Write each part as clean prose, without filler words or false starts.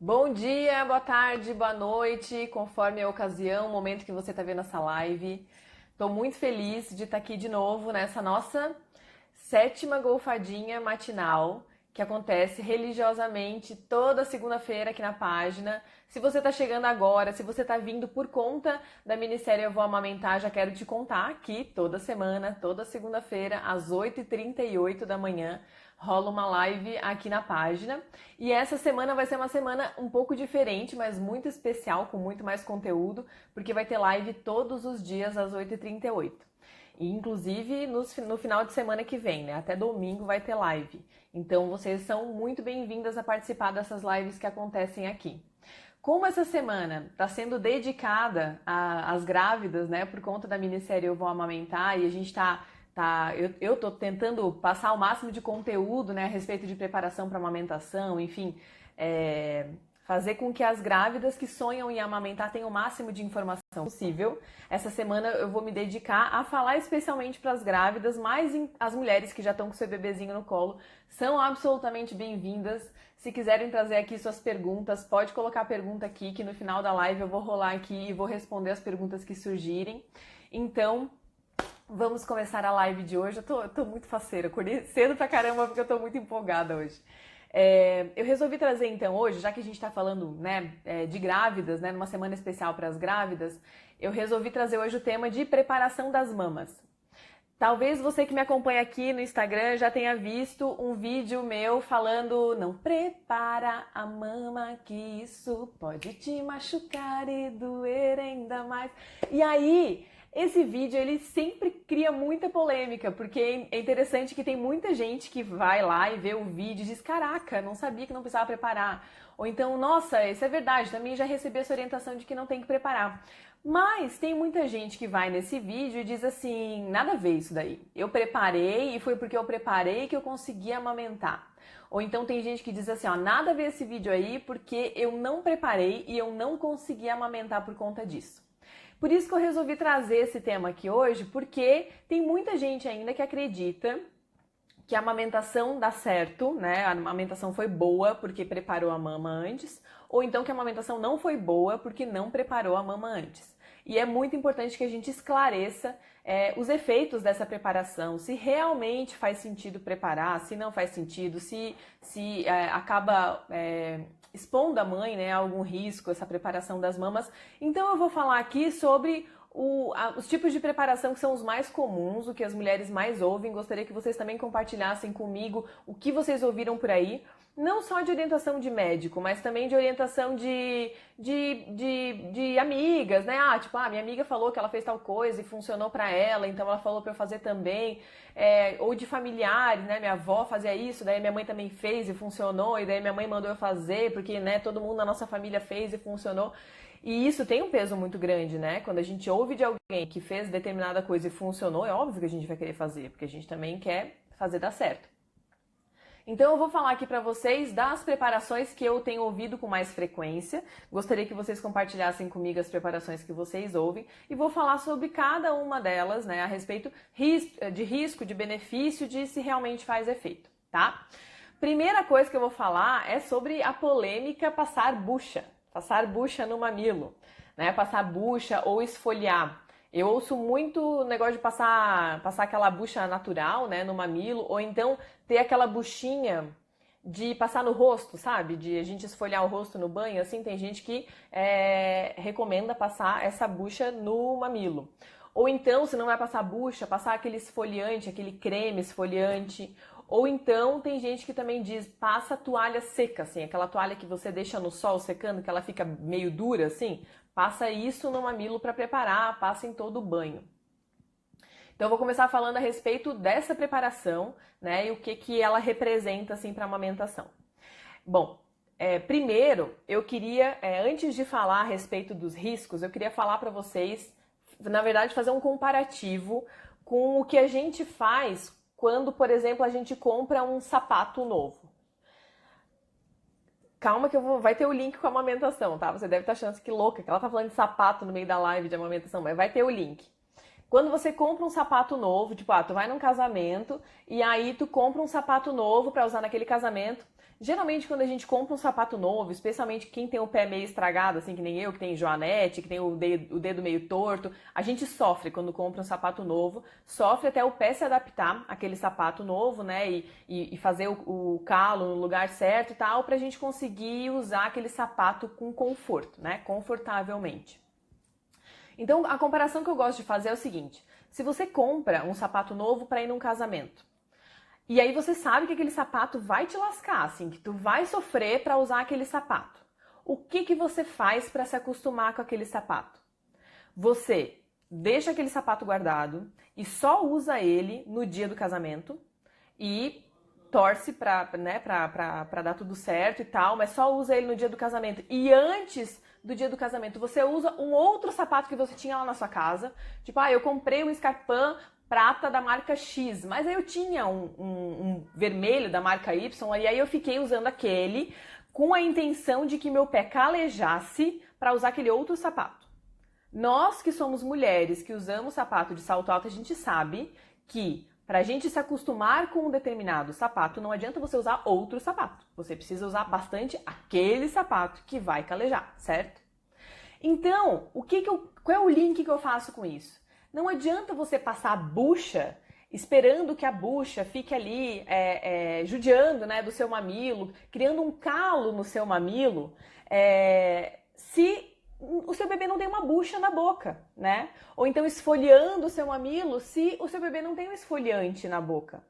Bom dia, boa tarde, boa noite, conforme a ocasião, o momento que você está vendo essa live. Estou muito feliz de estar aqui de novo nessa nossa sétima golfadinha matinal, que acontece religiosamente toda segunda-feira aqui na página. Se você está chegando agora, se você está vindo por conta da minissérie Eu Vou Amamentar, já quero te contar que toda semana, toda segunda-feira, às 8h38 da manhã, rola uma live aqui na página. E essa semana vai ser uma semana um pouco diferente, mas muito especial, com muito mais conteúdo, porque vai ter live todos os dias às 8h38. E, inclusive no final de semana que vem, né? Até domingo vai ter live. Então vocês são muito bem-vindas a participar dessas lives que acontecem aqui. Como essa semana está sendo dedicada às grávidas, né? Por conta da minissérie Eu Vou Amamentar, e a gente eu tô tentando passar o máximo de conteúdo, né, a respeito de preparação para amamentação, enfim, fazer com que as grávidas que sonham em amamentar tenham o máximo de informação possível. Essa semana eu vou me dedicar a falar especialmente para as grávidas, mas as mulheres que já estão com seu bebezinho no colo são absolutamente bem-vindas. Se quiserem trazer aqui suas perguntas, pode colocar a pergunta aqui, que no final da live eu vou rolar aqui e vou responder as perguntas que surgirem. Então, vamos começar a live de hoje. Eu tô muito faceira, acordei cedo pra caramba porque eu tô muito empolgada hoje. Eu resolvi trazer então hoje, já que a gente tá falando, né, de grávidas, né, numa semana especial para as grávidas, eu resolvi trazer hoje o tema de preparação das mamas. Talvez você que me acompanha aqui no Instagram já tenha visto um vídeo meu falando: não prepara a mama que isso pode te machucar e doer ainda mais. E aí, esse vídeo ele sempre cria muita polêmica, porque é interessante que tem muita gente que vai lá e vê o vídeo e diz: caraca, não sabia que não precisava preparar. Ou então, nossa, isso é verdade, também já recebi essa orientação de que não tem que preparar. Mas tem muita gente que vai nesse vídeo e diz assim: nada a ver isso daí. Eu preparei e foi porque eu preparei que eu consegui amamentar. Ou então tem gente que diz assim: ó, nada a ver esse vídeo aí porque eu não preparei e eu não consegui amamentar por conta disso. Por isso que eu resolvi trazer esse tema aqui hoje, porque tem muita gente ainda que acredita que a amamentação dá certo, né? A amamentação foi boa porque preparou a mama antes, ou então que a amamentação não foi boa porque não preparou a mama antes. E é muito importante que a gente esclareça os efeitos dessa preparação, se realmente faz sentido preparar, se não faz sentido, se acaba expondo a mãe, né, a algum risco, essa preparação das mamas. Então eu vou falar aqui sobre os tipos de preparação que são os mais comuns, o que as mulheres mais ouvem. Gostaria que vocês também compartilhassem comigo o que vocês ouviram por aí. Não só de orientação de médico, mas também de orientação de amigas, né? Tipo, minha amiga falou que ela fez tal coisa e funcionou pra ela, então ela falou pra eu fazer também. Ou de familiares, né? Minha avó fazia isso, daí minha mãe também fez e funcionou, e daí minha mãe mandou eu fazer, porque, né, todo mundo na nossa família fez e funcionou. E isso tem um peso muito grande, né? Quando a gente ouve de alguém que fez determinada coisa e funcionou, é óbvio que a gente vai querer fazer, porque a gente também quer fazer dar certo. Então eu vou falar aqui para vocês das preparações que eu tenho ouvido com mais frequência. Gostaria que vocês compartilhassem comigo as preparações que vocês ouvem e vou falar sobre cada uma delas, né, a respeito de risco, de benefício, de se realmente faz efeito, tá? Primeira coisa que eu vou falar é sobre a polêmica passar bucha no mamilo, né? Passar bucha ou esfoliar. Eu ouço muito negócio de passar aquela bucha natural, né, no mamilo, ou então ter aquela buchinha de passar no rosto, sabe? De a gente esfoliar o rosto no banho, assim, tem gente que recomenda passar essa bucha no mamilo. Ou então, se não vai passar bucha, passar aquele esfoliante, aquele creme esfoliante. Ou então, tem gente que também diz, passa toalha seca, assim, aquela toalha que você deixa no sol secando, que ela fica meio dura, assim. Passa isso no mamilo para preparar, passa em todo o banho. Então eu vou começar falando a respeito dessa preparação, né, e o que ela representa assim para a amamentação. Bom, primeiro eu queria, antes de falar a respeito dos riscos, eu queria falar para vocês, na verdade, fazer um comparativo com o que a gente faz quando, por exemplo, a gente compra um sapato novo. Calma que vai ter o link com a amamentação, tá? Você deve estar achando que louca, que ela tá falando de sapato no meio da live de amamentação, mas vai ter o link. Quando você compra um sapato novo, tipo, tu vai num casamento e aí tu compra um sapato novo pra usar naquele casamento Geralmente quando a gente compra um sapato novo, especialmente quem tem o pé meio estragado, assim que nem eu, que tem joanete, que tem o dedo meio torto, a gente sofre quando compra um sapato novo, sofre até o pé se adaptar àquele sapato novo, né, e fazer o calo no lugar certo e tal, pra gente conseguir usar aquele sapato com conforto, né, confortavelmente. Então, a comparação que eu gosto de fazer é o seguinte: se você compra um sapato novo para ir num casamento, e aí você sabe que aquele sapato vai te lascar, assim, que tu vai sofrer para usar aquele sapato. O que que você faz para se acostumar com aquele sapato? Você deixa aquele sapato guardado e só usa ele no dia do casamento e torce pra dar tudo certo e tal, mas só usa ele no dia do casamento. E antes do dia do casamento, você usa um outro sapato que você tinha lá na sua casa. Tipo, eu comprei um Scarpin prata da marca X, mas aí eu tinha um vermelho da marca Y, e aí eu fiquei usando aquele com a intenção de que meu pé calejasse para usar aquele outro sapato. Nós que somos mulheres, que usamos sapato de salto alto, a gente sabe que para a gente se acostumar com um determinado sapato, não adianta você usar outro sapato. Você precisa usar bastante aquele sapato que vai calejar, certo? Então, qual é o link que eu faço com isso? Não adianta você passar a bucha esperando que a bucha fique ali judiando, né, do seu mamilo, criando um calo no seu mamilo, se o seu bebê não tem uma bucha na boca, né? Ou então esfoliando o seu mamilo se o seu bebê não tem um esfoliante na boca.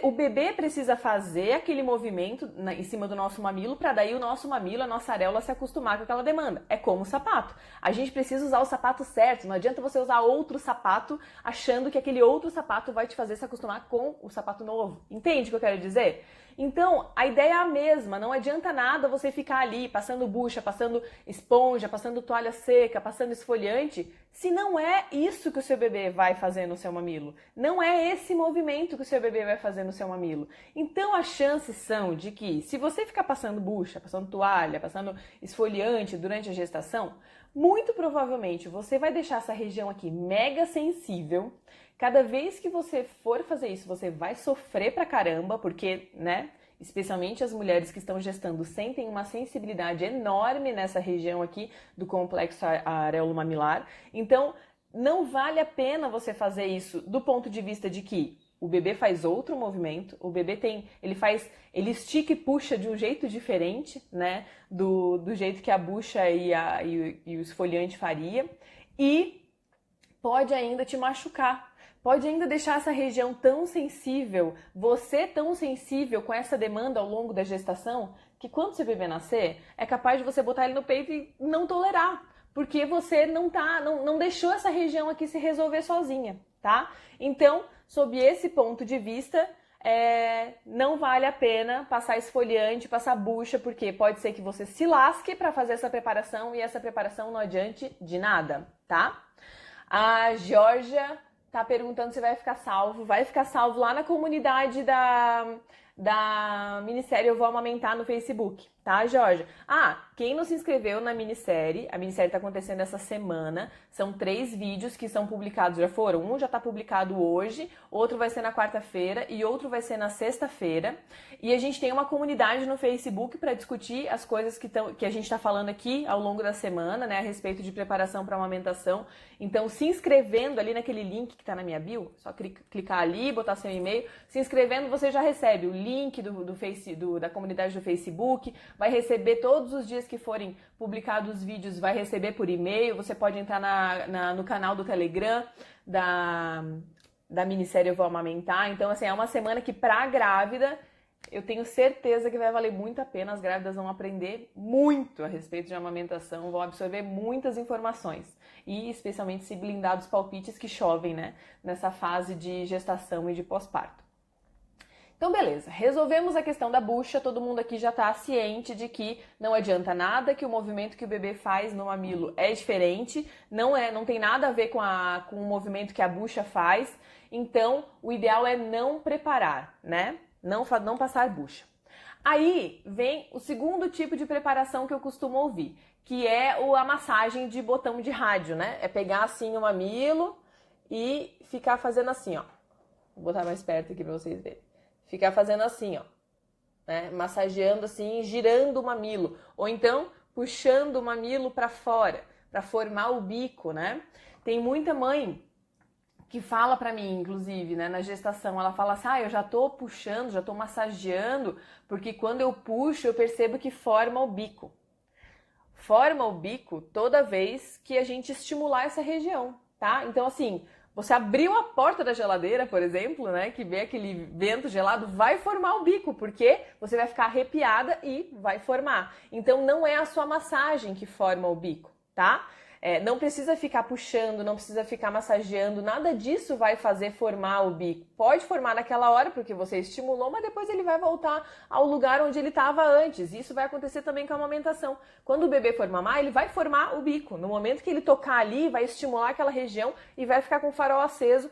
O bebê precisa fazer aquele movimento em cima do nosso mamilo para daí o nosso mamilo, a nossa areola se acostumar com aquela demanda. É como o sapato. A gente precisa usar o sapato certo. Não adianta você usar outro sapato achando que aquele outro sapato vai te fazer se acostumar com o sapato novo. Entende o que eu quero dizer? Então, a ideia é a mesma. Não adianta nada você ficar ali passando bucha, passando esponja, passando toalha seca, passando esfoliante, se não é isso que o seu bebê vai fazer no seu mamilo. Não é esse movimento que o seu bebê vai fazer no seu mamilo. Então, as chances são de que, se você ficar passando bucha, passando toalha, passando esfoliante durante a gestação, muito provavelmente você vai deixar essa região aqui mega sensível. Cada vez que você for fazer isso, você vai sofrer pra caramba, porque, né, especialmente as mulheres que estão gestando sentem uma sensibilidade enorme nessa região aqui do complexo areolo-mamilar. Então, não vale a pena você fazer isso do ponto de vista de que o bebê faz outro movimento, o bebê ele estica e puxa de um jeito diferente, né, do jeito que a bucha e o esfoliante faria, e pode ainda te machucar. Pode ainda deixar essa região tão sensível, você tão sensível com essa demanda ao longo da gestação, que quando seu bebê nascer, é capaz de você botar ele no peito e não tolerar, porque você não deixou essa região aqui se resolver sozinha, tá? Então, sob esse ponto de vista, não vale a pena passar esfoliante, passar bucha, porque pode ser que você se lasque para fazer essa preparação e essa preparação não adiante de nada, tá? A Georgia tá perguntando se vai ficar salvo. Vai ficar salvo lá na comunidade da minissérie Eu Vou Amamentar no Facebook, tá, Jorge? Quem não se inscreveu na minissérie, a minissérie tá acontecendo essa semana, são 3 vídeos que são publicados, já foram, um já tá publicado hoje, outro vai ser na quarta-feira e outro vai ser na sexta-feira, e a gente tem uma comunidade no Facebook para discutir as coisas que a gente tá falando aqui ao longo da semana, né, a respeito de preparação para amamentação. Então, se inscrevendo ali naquele link que tá na minha bio, só clicar ali, botar seu e-mail, se inscrevendo você já recebe o link da comunidade do Facebook, vai receber todos os dias que forem publicados os vídeos, vai receber por e-mail, você pode entrar no canal do Telegram da minissérie Eu Vou Amamentar. Então, assim, é uma semana que pra grávida, eu tenho certeza que vai valer muito a pena. As grávidas vão aprender muito a respeito de amamentação, vão absorver muitas informações. E especialmente se blindar dos palpites que chovem, né, nessa fase de gestação e de pós-parto. Então, beleza, resolvemos a questão da bucha, todo mundo aqui já está ciente de que não adianta nada, que o movimento que o bebê faz no mamilo é diferente, não tem nada a ver com o movimento que a bucha faz, então o ideal é não preparar, né? Não passar bucha. Aí vem o segundo tipo de preparação que eu costumo ouvir, que é a massagem de botão de rádio, né? É pegar assim o mamilo e ficar fazendo assim, ó. Vou botar mais perto aqui para vocês verem. Ficar fazendo assim, ó. né? Massageando assim, girando o mamilo, ou então puxando o mamilo para fora, para formar o bico, né? Tem muita mãe que fala pra mim, inclusive, né, na gestação, ela fala assim, eu já tô puxando, já tô massageando, porque quando eu puxo eu percebo que forma o bico. Forma o bico toda vez que a gente estimular essa região, tá? Então, assim, você abriu a porta da geladeira, por exemplo, né, que vem aquele vento gelado, vai formar o bico, porque você vai ficar arrepiada e vai formar. Então, não é a sua massagem que forma o bico, tá? Não precisa ficar puxando, não precisa ficar massageando, nada disso vai fazer formar o bico. Pode formar naquela hora porque você estimulou, mas depois ele vai voltar ao lugar onde ele estava antes. Isso vai acontecer também com a amamentação. Quando o bebê for mamar, ele vai formar o bico. No momento que ele tocar ali, vai estimular aquela região e vai ficar com o farol aceso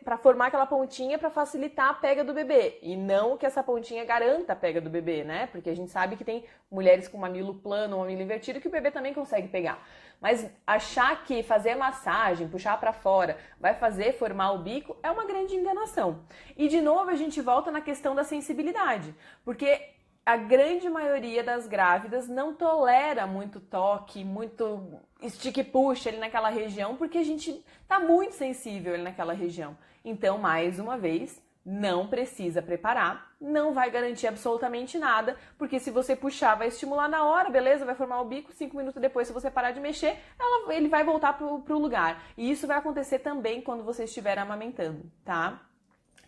para formar aquela pontinha para facilitar a pega do bebê. E não que essa pontinha garanta a pega do bebê, né? Porque a gente sabe que tem mulheres com mamilo plano, mamilo invertido, que o bebê também consegue pegar. Mas achar que fazer massagem, puxar para fora, vai fazer formar o bico é uma grande enganação. E de novo a gente volta na questão da sensibilidade, porque a grande maioria das grávidas não tolera muito toque, muito estique e puxa ali naquela região, porque a gente tá muito sensível ali naquela região. Então, mais uma vez, não precisa preparar, não vai garantir absolutamente nada, porque se você puxar, vai estimular na hora, beleza? Vai formar o bico, 5 minutos depois, se você parar de mexer, ele vai voltar pro lugar. E isso vai acontecer também quando você estiver amamentando, tá?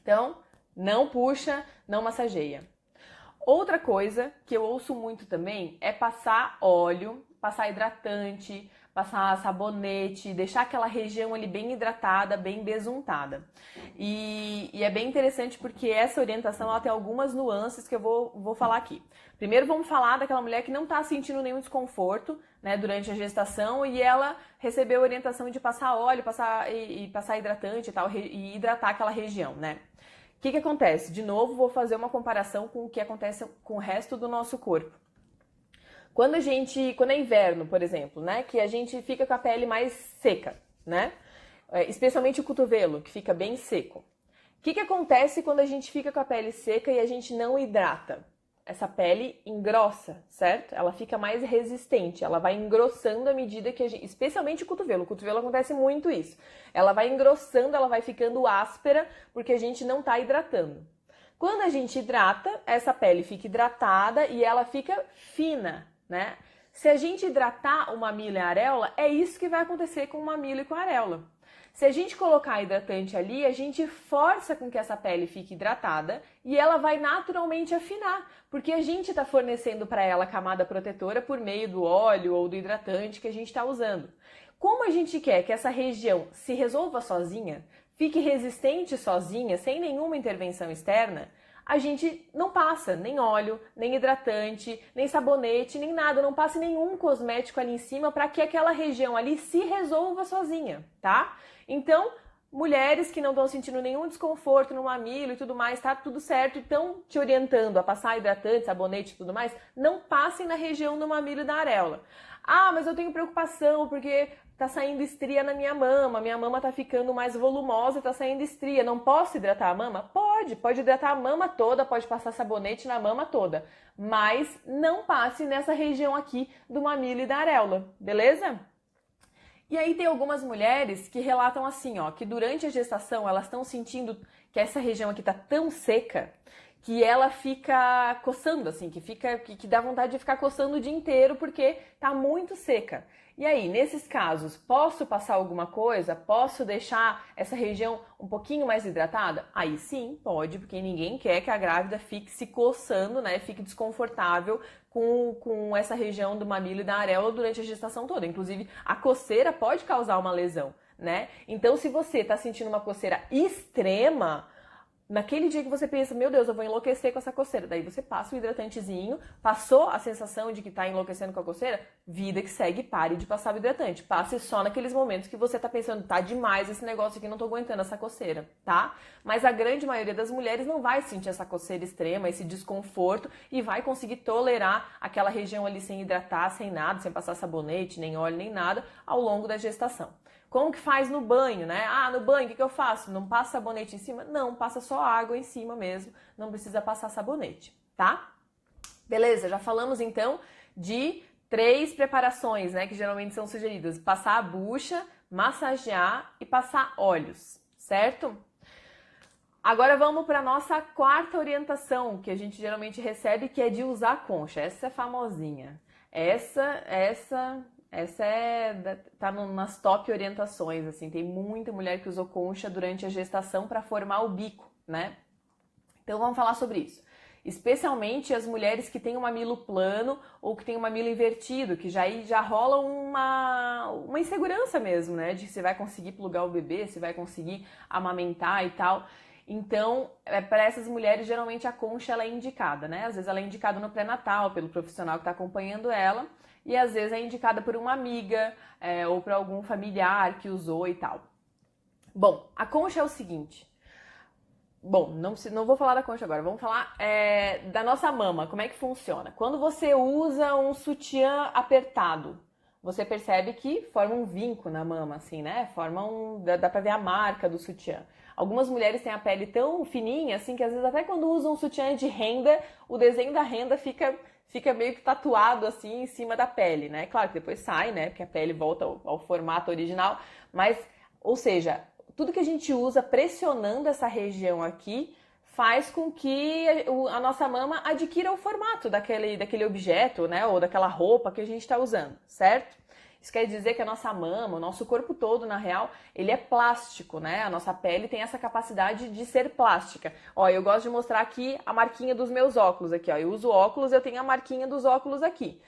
Então, não puxa, não massageia. Outra coisa que eu ouço muito também é passar óleo, passar hidratante, passar sabonete, deixar aquela região ali bem hidratada, bem besuntada. E é bem interessante porque essa orientação ela tem algumas nuances que eu vou falar aqui. Primeiro vamos falar daquela mulher que não está sentindo nenhum desconforto, né, durante a gestação e ela recebeu a orientação de passar óleo, passar hidratante e tal, e hidratar aquela região, né? O que acontece? De novo, vou fazer uma comparação com o que acontece com o resto do nosso corpo. Quando é inverno, por exemplo, né, que a gente fica com a pele mais seca, né, especialmente o cotovelo, que fica bem seco. O que acontece quando a gente fica com a pele seca e a gente não hidrata? Essa pele engrossa, certo? Ela fica mais resistente, ela vai engrossando à medida que a gente, especialmente o cotovelo acontece muito isso. Ela vai engrossando, ela vai ficando áspera porque a gente não está hidratando. Quando a gente hidrata, essa pele fica hidratada e ela fica fina, né? Se a gente hidratar o mamilo e a areola, é isso que vai acontecer com o mamilo e com a areola. Se a gente colocar hidratante ali, a gente força com que essa pele fique hidratada e ela vai naturalmente afinar, porque a gente está fornecendo para ela a camada protetora por meio do óleo ou do hidratante que a gente está usando. Como a gente quer que essa região se resolva sozinha, fique resistente sozinha, sem nenhuma intervenção externa, a gente não passa nem óleo, nem hidratante, nem sabonete, nem nada, não passa nenhum cosmético ali em cima para que aquela região ali se resolva sozinha, tá? Então, mulheres que não estão sentindo nenhum desconforto no mamilo e tudo mais, tá tudo certo, e estão te orientando a passar hidratante, sabonete e tudo mais, não passem na região do mamilo e da areola. Ah, mas eu tenho preocupação porque tá saindo estria na minha mama tá ficando mais volumosa e tá saindo estria. Não posso hidratar a mama? Pode hidratar a mama toda, pode passar sabonete na mama toda. Mas não passe nessa região aqui do mamilo e da areola, beleza? E aí tem algumas mulheres que relatam assim, ó, que durante a gestação elas estão sentindo que essa região aqui tá tão seca que ela fica coçando, assim, que dá vontade de ficar coçando o dia inteiro porque tá muito seca. E aí, nesses casos, posso passar alguma coisa? Posso deixar essa região um pouquinho mais hidratada? Aí sim, pode, porque ninguém quer que a grávida fique se coçando, né? Fique desconfortável com essa região do mamilo e da areola durante a gestação toda. Inclusive, a coceira pode causar uma lesão, né? Então, se você está sentindo uma coceira extrema, naquele dia que você pensa, meu Deus, eu vou enlouquecer com essa coceira, daí você passa o hidratantezinho, passou a sensação de que tá enlouquecendo com a coceira, vida que segue, pare de passar o hidratante. Passe só naqueles momentos que você tá pensando, tá demais esse negócio aqui, não tô aguentando essa coceira, tá? Mas a grande maioria das mulheres não vai sentir essa coceira extrema, esse desconforto e vai conseguir tolerar aquela região ali sem hidratar, sem nada, sem passar sabonete, nem óleo, nem nada, ao longo da gestação. Como que faz no banho, né? Ah, no banho, o que eu faço? Não passa sabonete em cima? Não, passa só água em cima mesmo, não precisa passar sabonete, tá? Beleza, já falamos então de 3 preparações, né, que geralmente são sugeridas: passar a bucha, massagear e passar óleos, certo? Agora vamos para a nossa 4ª orientação, que a gente geralmente recebe, que é de usar a concha. Essa é famosinha. Essa tá nas top orientações, assim. Tem muita mulher que usou concha durante a gestação para formar o bico, né? Então vamos falar sobre isso. Especialmente as mulheres que têm um mamilo plano ou que têm um mamilo invertido, que já rola uma insegurança mesmo, né? De se vai conseguir plugar o bebê, se vai conseguir amamentar e tal. Então, para essas mulheres, geralmente a concha ela é indicada, né? Às vezes ela é indicada no pré-natal, pelo profissional que está acompanhando ela, e às vezes é indicada por uma amiga ou por algum familiar que usou e tal. Bom, a concha é o seguinte. Bom, não vou falar da concha agora, vamos falar da nossa mama, como é que funciona. Quando você usa um sutiã apertado, você percebe que forma um vinco na mama, assim, né? Dá pra ver a marca do sutiã. Algumas mulheres têm a pele tão fininha, assim, que às vezes até quando usam um sutiã de renda, o desenho da renda fica meio que tatuado, assim, em cima da pele, né? Claro que depois sai, né? Porque a pele volta ao formato original, mas, ou seja, tudo que a gente usa pressionando essa região aqui faz com que a nossa mama adquira o formato daquele objeto, né, ou daquela roupa que a gente está usando, certo? Isso quer dizer que a nossa mama, o nosso corpo todo, na real, ele é plástico, né? A nossa pele tem essa capacidade de ser plástica. Ó, eu gosto de mostrar aqui a marquinha dos meus óculos aqui, ó. Eu uso óculos, eu tenho a marquinha dos óculos aqui.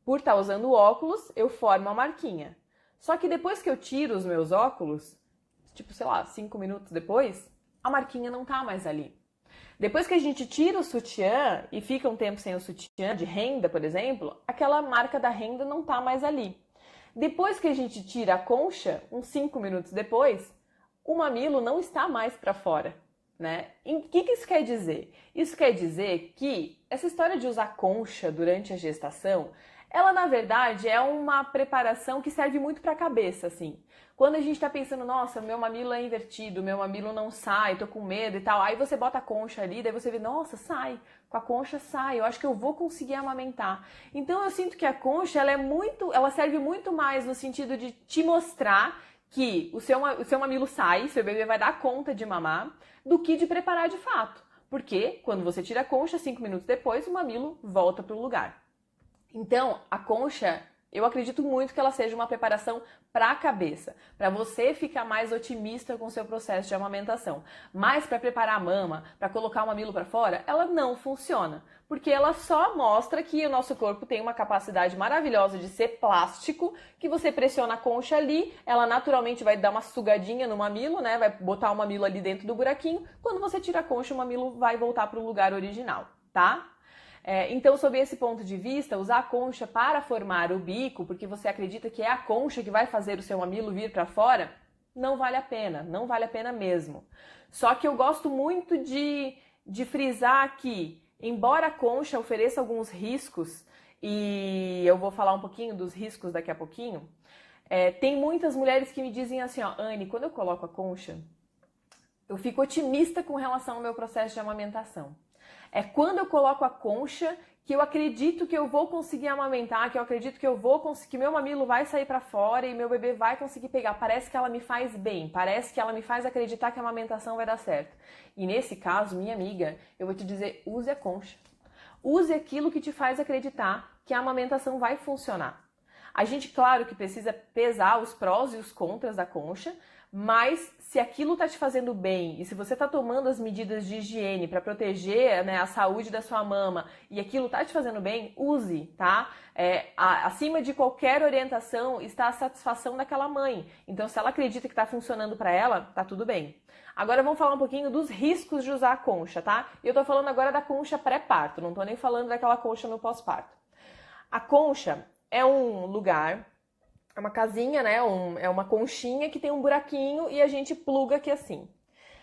Por estar usando óculos, eu formo a marquinha. Só que depois que eu tiro os meus óculos, tipo, sei lá, 5 minutos depois, a marquinha não tá mais ali. Depois que a gente tira o sutiã e fica um tempo sem o sutiã de renda, por exemplo, aquela marca da renda não tá mais ali. Depois que a gente tira a concha, uns 5 minutos depois, o mamilo não está mais para fora, né? E o que isso quer dizer? Isso quer dizer que essa história de usar concha durante a gestação, ela na verdade é uma preparação que serve muito para a cabeça, assim. Quando a gente está pensando, nossa, meu mamilo é invertido, meu mamilo não sai, tô com medo e tal, aí você bota a concha ali, daí você vê, nossa, sai, com a concha sai, eu acho que eu vou conseguir amamentar. Então eu sinto que a concha, ela serve muito mais no sentido de te mostrar que o seu mamilo sai, seu bebê vai dar conta de mamar, do que de preparar de fato. Porque quando você tira a concha, 5 minutos depois, o mamilo volta para o lugar. Então, a concha, eu acredito muito que ela seja uma preparação para a cabeça, para você ficar mais otimista com o seu processo de amamentação. Mas para preparar a mama, para colocar o mamilo para fora, ela não funciona, porque ela só mostra que o nosso corpo tem uma capacidade maravilhosa de ser plástico, que você pressiona a concha ali, ela naturalmente vai dar uma sugadinha no mamilo, né? Vai botar o mamilo ali dentro do buraquinho. Quando você tira a concha, o mamilo vai voltar para o lugar original, tá? Então, sob esse ponto de vista, usar a concha para formar o bico, porque você acredita que é a concha que vai fazer o seu mamilo vir para fora, não vale a pena, não vale a pena mesmo. Só que eu gosto muito de frisar aqui, embora a concha ofereça alguns riscos, e eu vou falar um pouquinho dos riscos daqui a pouquinho, tem muitas mulheres que me dizem assim, ó, Anne, quando eu coloco a concha, eu fico otimista com relação ao meu processo de amamentação. É quando eu coloco a concha que eu acredito que eu vou conseguir amamentar, que eu acredito que eu vou conseguir, que meu mamilo vai sair para fora e meu bebê vai conseguir pegar. Parece que ela me faz bem, parece que ela me faz acreditar que a amamentação vai dar certo. E nesse caso, minha amiga, eu vou te dizer, use a concha. Use aquilo que te faz acreditar que a amamentação vai funcionar. A gente, claro que precisa pesar os prós e os contras da concha, mas se aquilo está te fazendo bem e se você está tomando as medidas de higiene para proteger, né, a saúde da sua mama e aquilo está te fazendo bem, use, tá? Acima de qualquer orientação está a satisfação daquela mãe. Então, se ela acredita que está funcionando para ela, tá tudo bem. Agora vamos falar um pouquinho dos riscos de usar a concha, tá? E eu tô falando agora da concha pré-parto, não tô nem falando daquela concha no pós-parto. A concha é um lugar, é uma casinha, né? É uma conchinha que tem um buraquinho e a gente pluga aqui assim.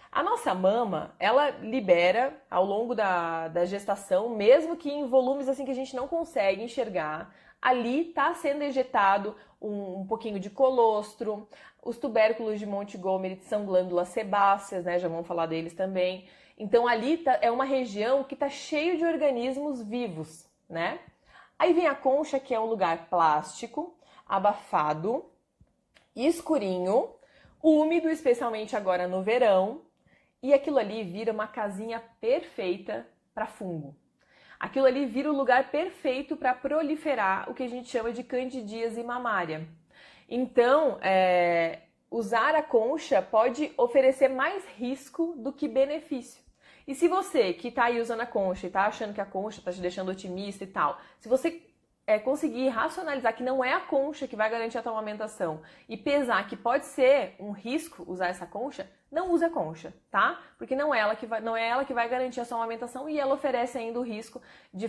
A nossa mama, ela libera ao longo da gestação, mesmo que em volumes assim que a gente não consegue enxergar, ali está sendo injetado um pouquinho de colostro. Os tubérculos de Montgomery são glândulas sebáceas, né? Já vamos falar deles também. Então ali é uma região que está cheio de organismos vivos, né? Aí vem a concha, que é um lugar plástico, abafado, escurinho, úmido, especialmente agora no verão, e aquilo ali vira uma casinha perfeita para fungo. Aquilo ali vira o lugar perfeito para proliferar o que a gente chama de candidíase mamária. Então, usar a concha pode oferecer mais risco do que benefício. E se você que está aí usando a concha e está achando que a concha está te deixando otimista e tal, se você conseguir racionalizar que não é a concha que vai garantir a tua amamentação e pesar que pode ser um risco usar essa concha, não use a concha, tá? Porque não é ela que vai garantir a sua amamentação e ela oferece ainda o risco de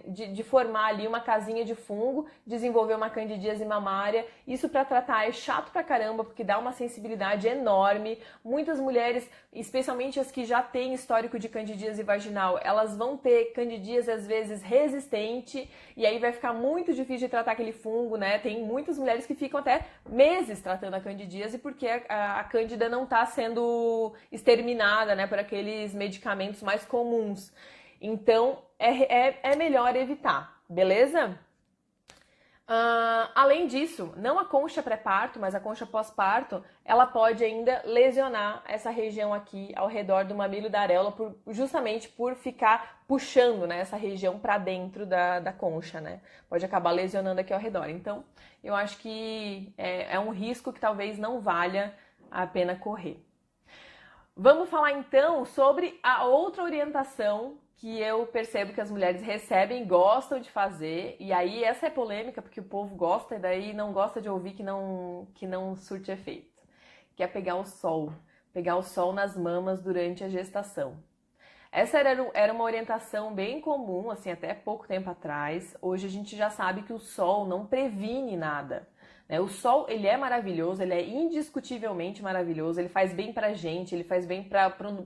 de formar ali uma casinha de fungo, desenvolver uma candidíase mamária. Isso para tratar é chato pra caramba, porque dá uma sensibilidade enorme. Muitas mulheres, especialmente as que já têm histórico de candidíase vaginal, elas vão ter candidíase às vezes resistente e aí vai ficar muito difícil de tratar aquele fungo, né? Tem muitas mulheres que ficam até meses tratando a candidíase porque a cândida não está sendo exterminada, né, por aqueles medicamentos mais comuns. Então, é melhor evitar, beleza? Além disso, não a concha pré-parto, mas a concha pós-parto, ela pode ainda lesionar essa região aqui ao redor do mamilo e da areola, justamente por ficar puxando, né, essa região para dentro da concha, né? Pode acabar lesionando aqui ao redor. Então, eu acho que é um risco que talvez não valha a pena correr. Vamos falar então sobre a outra orientação que eu percebo que as mulheres recebem, gostam de fazer, e aí essa é polêmica porque o povo gosta e daí não gosta de ouvir que não surte efeito, que é pegar o sol nas mamas durante a gestação. Essa era uma orientação bem comum, assim, até pouco tempo atrás. Hoje a gente já sabe que o sol não previne nada. O sol, ele é maravilhoso, ele é indiscutivelmente maravilhoso, ele faz bem pra gente, ele faz bem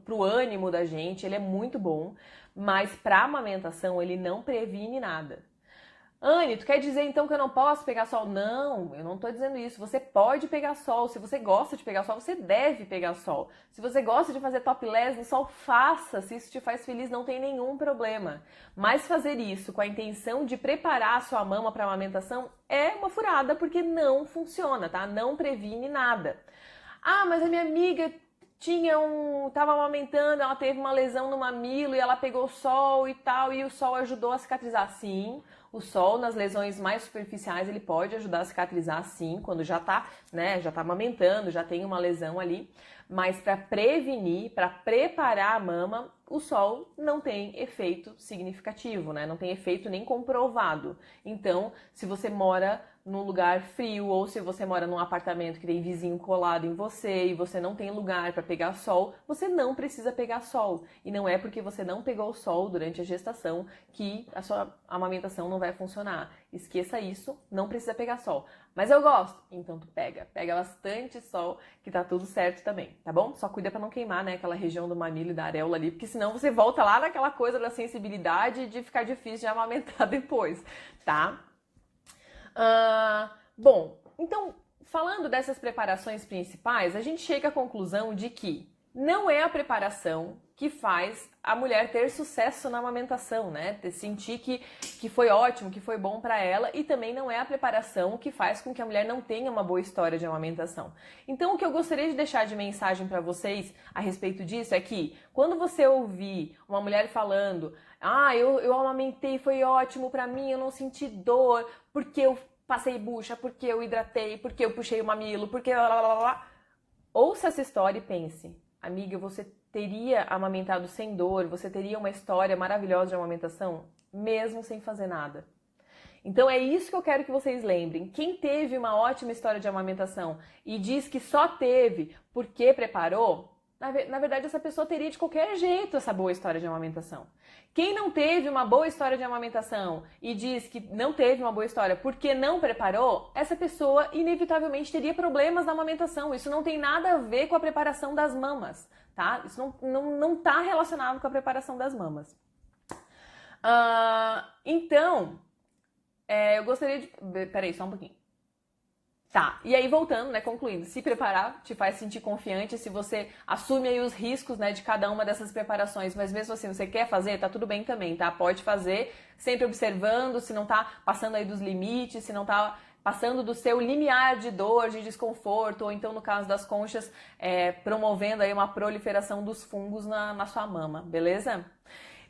pro ânimo da gente, ele é muito bom, mas pra amamentação ele não previne nada. Anne, tu quer dizer então que eu não posso pegar sol? Não, eu não tô dizendo isso. Você pode pegar sol. Se você gosta de pegar sol, você deve pegar sol. Se você gosta de fazer topless no sol, faça. Se isso te faz feliz, não tem nenhum problema. Mas fazer isso com a intenção de preparar a sua mama para amamentação é uma furada, porque não funciona, tá? Não previne nada. Ah, mas a minha amiga tava amamentando, ela teve uma lesão no mamilo e ela pegou sol e tal, e o sol ajudou a cicatrizar. Sim, o sol nas lesões mais superficiais, ele pode ajudar a cicatrizar sim, quando já tá, né, já tá amamentando, já tem uma lesão ali, mas para prevenir, para preparar a mama, o sol não tem efeito significativo, né? Não tem efeito nem comprovado. Então, se você mora num lugar frio ou se você mora num apartamento que tem vizinho colado em você e você não tem lugar para pegar sol, você não precisa pegar sol. E não é porque você não pegou sol durante a gestação que a sua amamentação não vai funcionar. Esqueça isso, não precisa pegar sol. Mas eu gosto, então tu pega bastante sol que tá tudo certo também, tá bom? Só cuida para não queimar, né, aquela região do mamilo e da areola ali, porque senão você volta lá naquela coisa da sensibilidade de ficar difícil de amamentar depois, tá? Bom, então, falando dessas preparações principais, a gente chega à conclusão de que não é a preparação que faz a mulher ter sucesso na amamentação, né? Sentir que foi ótimo, que foi bom para ela, e também não é a preparação que faz com que a mulher não tenha uma boa história de amamentação. Então, o que eu gostaria de deixar de mensagem para vocês a respeito disso é que quando você ouvir uma mulher falando: "Ah, eu amamentei, foi ótimo para mim, eu não senti dor, porque eu passei bucha, porque eu hidratei, porque eu puxei o mamilo, porque lá, lá, lá, lá", ouça essa história e pense: amiga, você teria amamentado sem dor, você teria uma história maravilhosa de amamentação, mesmo sem fazer nada. Então é isso que eu quero que vocês lembrem. Quem teve uma ótima história de amamentação e diz que só teve porque preparou, na verdade essa pessoa teria de qualquer jeito essa boa história de amamentação. Quem não teve uma boa história de amamentação e diz que não teve uma boa história porque não preparou, essa pessoa inevitavelmente teria problemas na amamentação. Isso não tem nada a ver com a preparação das mamas, tá? Isso não tá relacionado com a preparação das mamas. Então, eu gostaria de... Peraí, só um pouquinho. Tá, e aí voltando, né, concluindo, se preparar te faz sentir confiante, se você assume aí os riscos, né, de cada uma dessas preparações, mas mesmo assim você quer fazer, tá tudo bem também, tá? Pode fazer, sempre observando se não tá passando aí dos limites, se não tá passando do seu limiar de dor, de desconforto, ou então no caso das conchas, promovendo aí uma proliferação dos fungos na sua mama, beleza?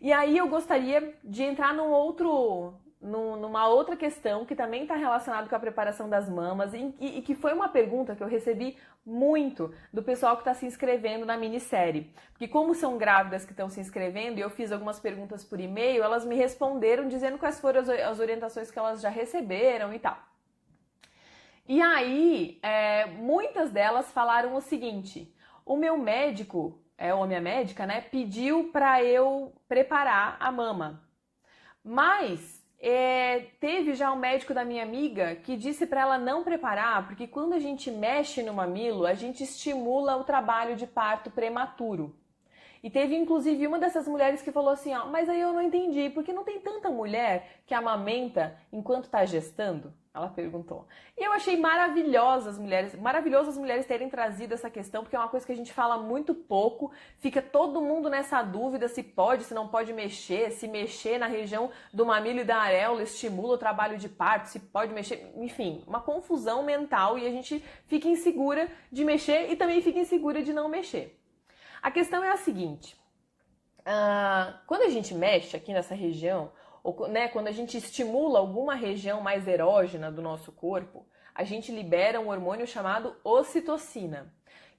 E aí eu gostaria de entrar numa outra questão que também está relacionada com a preparação das mamas e que foi uma pergunta que eu recebi muito do pessoal que está se inscrevendo na minissérie. Porque como são grávidas que estão se inscrevendo e eu fiz algumas perguntas por e-mail, elas me responderam dizendo quais foram as orientações que elas já receberam e tal. E aí, muitas delas falaram o seguinte: o meu médico, ou a minha médica, né, pediu para eu preparar a mama. Mas teve já um médico da minha amiga que disse para ela não preparar, porque quando a gente mexe no mamilo, a gente estimula o trabalho de parto prematuro. E teve inclusive uma dessas mulheres que falou assim, ó, mas aí eu não entendi, porque não tem tanta mulher que amamenta enquanto está gestando? Ela perguntou. E eu achei maravilhoso as mulheres terem trazido essa questão, porque é uma coisa que a gente fala muito pouco, fica todo mundo nessa dúvida se pode, se não pode mexer, se mexer na região do mamilo e da areola estimula o trabalho de parto, se pode mexer, enfim, uma confusão mental e a gente fica insegura de mexer e também fica insegura de não mexer. A questão é a seguinte, quando a gente mexe aqui nessa região, ou, né, quando a gente estimula alguma região mais erógena do nosso corpo, a gente libera um hormônio chamado ocitocina,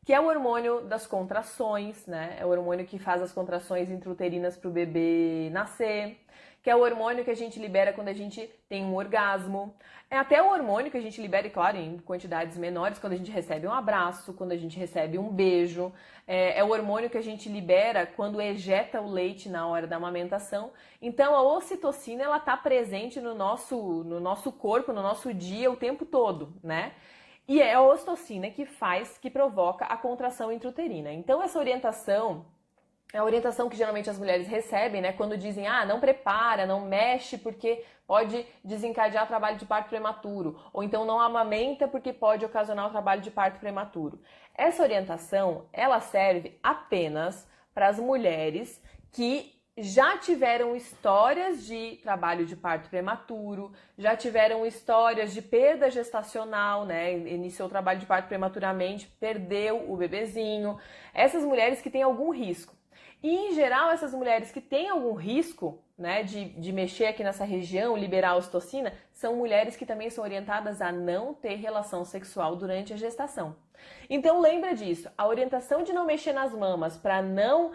que é o hormônio das contrações, né? É o hormônio que faz as contrações intrauterinas para o bebê nascer, que é o hormônio que a gente libera quando a gente tem um orgasmo. É até o hormônio que a gente libera, claro, em quantidades menores, quando a gente recebe um abraço, quando a gente recebe um beijo. É o hormônio que a gente libera quando ejeta o leite na hora da amamentação. Então, a ocitocina, ela está presente no nosso corpo, no nosso dia, o tempo todo, né? E é a ocitocina que provoca a contração intrauterina. Então, essa orientação é a orientação que geralmente as mulheres recebem, né? Quando dizem, não prepara, não mexe porque pode desencadear o trabalho de parto prematuro. Ou então não amamenta porque pode ocasionar o trabalho de parto prematuro. Essa orientação, ela serve apenas para as mulheres que já tiveram histórias de trabalho de parto prematuro, já tiveram histórias de perda gestacional, né? Iniciou o trabalho de parto prematuramente, perdeu o bebezinho. Essas mulheres que têm algum risco. E, em geral, essas mulheres que têm algum risco, né, de mexer aqui nessa região, liberar a ocitocina, são mulheres que também são orientadas a não ter relação sexual durante a gestação. Então lembra disso, a orientação de não mexer nas mamas para não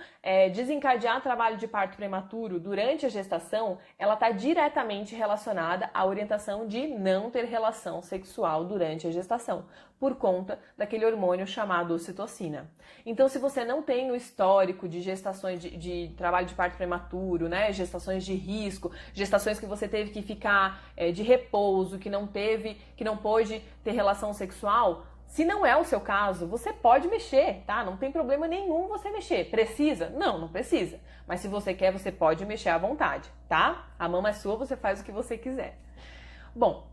desencadear trabalho de parto prematuro durante a gestação, ela está diretamente relacionada à orientação de não ter relação sexual durante a gestação, por conta daquele hormônio chamado ocitocina. Então se você não tem o histórico de gestações de trabalho de parto prematuro, né, gestações de risco, gestações que você teve que ficar de repouso, que não pôde ter relação sexual, se não é o seu caso, você pode mexer, tá? Não tem problema nenhum você mexer. Precisa? Não, não precisa. Mas se você quer, você pode mexer à vontade, tá? A mama é sua, você faz o que você quiser. Bom,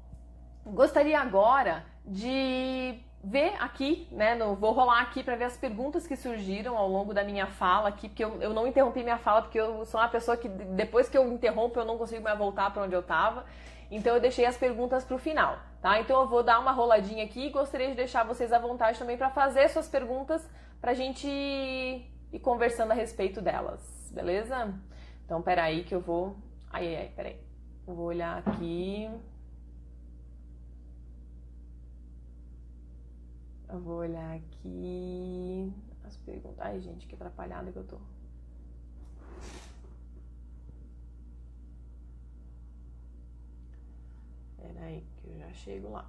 gostaria agora de ver aqui, né? Vou rolar aqui para ver as perguntas que surgiram ao longo da minha fala aqui, porque eu não interrompi minha fala, porque eu sou uma pessoa que depois que eu interrompo eu não consigo mais voltar para onde eu estava. Então eu deixei as perguntas para o final, tá? Então eu vou dar uma roladinha aqui e gostaria de deixar vocês à vontade também para fazer suas perguntas pra gente ir conversando a respeito delas, beleza? Então peraí que eu vou... peraí. Eu vou olhar aqui... Eu vou olhar aqui as perguntas. Ai, gente, que atrapalhada que eu tô. Peraí, que eu já chego lá.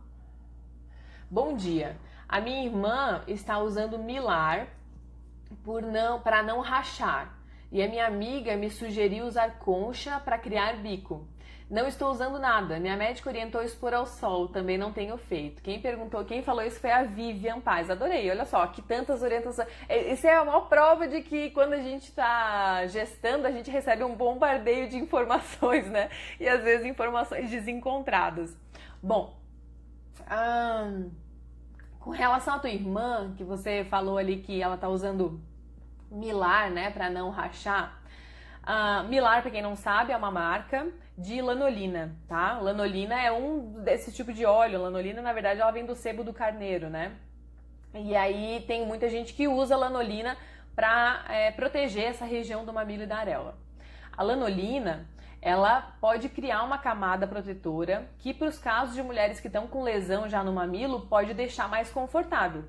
Bom dia. A minha irmã está usando Milar para não rachar. E a minha amiga me sugeriu usar concha para criar bico. Não estou usando nada. Minha médica orientou expor ao sol. Também não tenho feito. Quem falou isso foi a Vivian Paz. Adorei. Olha só, que tantas orientações. Isso é a maior prova de que quando a gente está gestando, a gente recebe um bombardeio de informações, né? E às vezes informações desencontradas. Bom, Com relação à tua irmã, que você falou ali que ela tá usando Milar, né, para não rachar. Milar, para quem não sabe, é uma marca de lanolina, tá? Lanolina é um desse tipo de óleo. Lanolina, na verdade, ela vem do sebo do carneiro, né? E aí tem muita gente que usa lanolina para proteger essa região do mamilo e da areola. A lanolina, ela pode criar uma camada protetora que, para os casos de mulheres que estão com lesão já no mamilo, pode deixar mais confortável.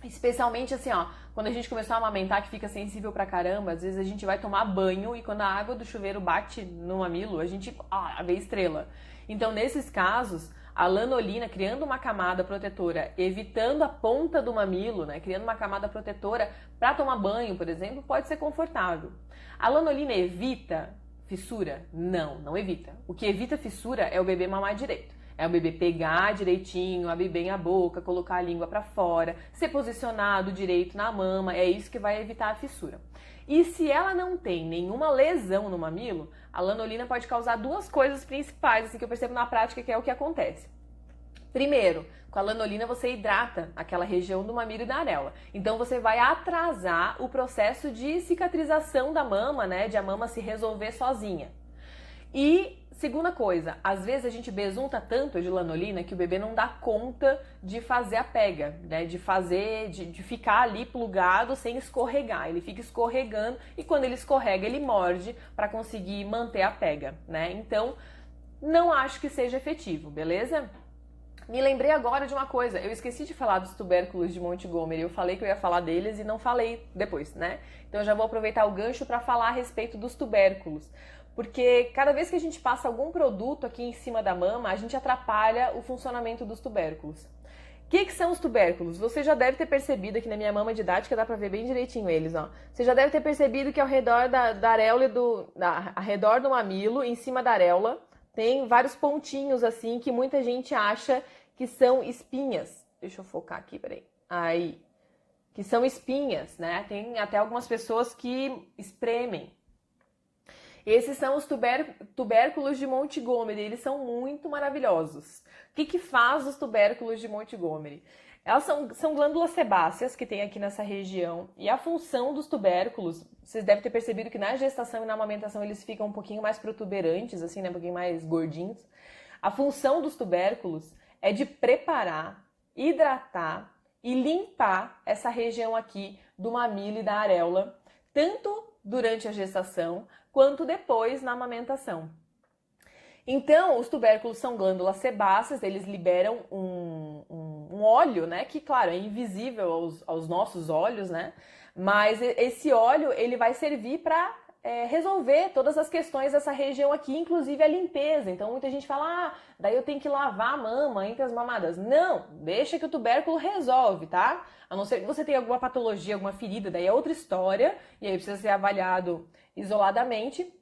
Especialmente assim, ó, quando a gente começou a amamentar, que fica sensível pra caramba, às vezes a gente vai tomar banho e quando a água do chuveiro bate no mamilo, a gente vê estrela. Então, nesses casos, a lanolina, criando uma camada protetora, evitando a ponta do mamilo, né, criando uma camada protetora para tomar banho, por exemplo, pode ser confortável. A lanolina evita fissura? Não, não evita. O que evita fissura é o bebê mamar direito. É o bebê pegar direitinho, abrir bem a boca, colocar a língua para fora, ser posicionado direito na mama, é isso que vai evitar a fissura. E se ela não tem nenhuma lesão no mamilo, a lanolina pode causar duas coisas principais, assim, que eu percebo na prática que é o que acontece. Primeiro, com a lanolina você hidrata aquela região do mamilo e da areola. Então você vai atrasar o processo de cicatrização da mama, né, de a mama se resolver sozinha. E segunda coisa, às vezes a gente besunta tanto de lanolina que o bebê não dá conta de fazer a pega, né? De ficar ali plugado sem escorregar. Ele fica escorregando e quando ele escorrega ele morde para conseguir manter a pega, né? Então, não acho que seja efetivo, beleza? Me lembrei agora de uma coisa, eu esqueci de falar dos tubérculos de Montgomery, eu falei que eu ia falar deles e não falei depois, né? Então eu já vou aproveitar o gancho para falar a respeito dos tubérculos. Porque cada vez que a gente passa algum produto aqui em cima da mama, a gente atrapalha o funcionamento dos tubérculos. O que são os tubérculos? Você já deve ter percebido, aqui na minha mama didática dá pra ver bem direitinho eles, ó. Você já deve ter percebido que ao redor da areola e ao redor do mamilo, em cima da areola, tem vários pontinhos assim que muita gente acha que são espinhas. Deixa eu focar aqui, peraí. Aí. Que são espinhas, né? Tem até algumas pessoas que espremem. Esses são os tubérculos de Montgomery, eles são muito maravilhosos. O que faz os tubérculos de Montgomery? Elas são glândulas sebáceas que tem aqui nessa região e a função dos tubérculos, vocês devem ter percebido que na gestação e na amamentação eles ficam um pouquinho mais protuberantes, assim, né, um pouquinho mais gordinhos. A função dos tubérculos é de preparar, hidratar e limpar essa região aqui do mamilo e da areola, tanto durante a gestação quanto depois na amamentação. Então, os tubérculos são glândulas sebáceas, eles liberam um óleo, né, que, claro, é invisível aos nossos olhos, né, mas esse óleo, ele vai servir para resolver todas as questões dessa região aqui, inclusive a limpeza. Então, muita gente fala, daí eu tenho que lavar a mama entre as mamadas. Não, deixa que o tubérculo resolve, tá? A não ser que você tenha alguma patologia, alguma ferida, daí é outra história, e aí precisa ser avaliado isoladamente.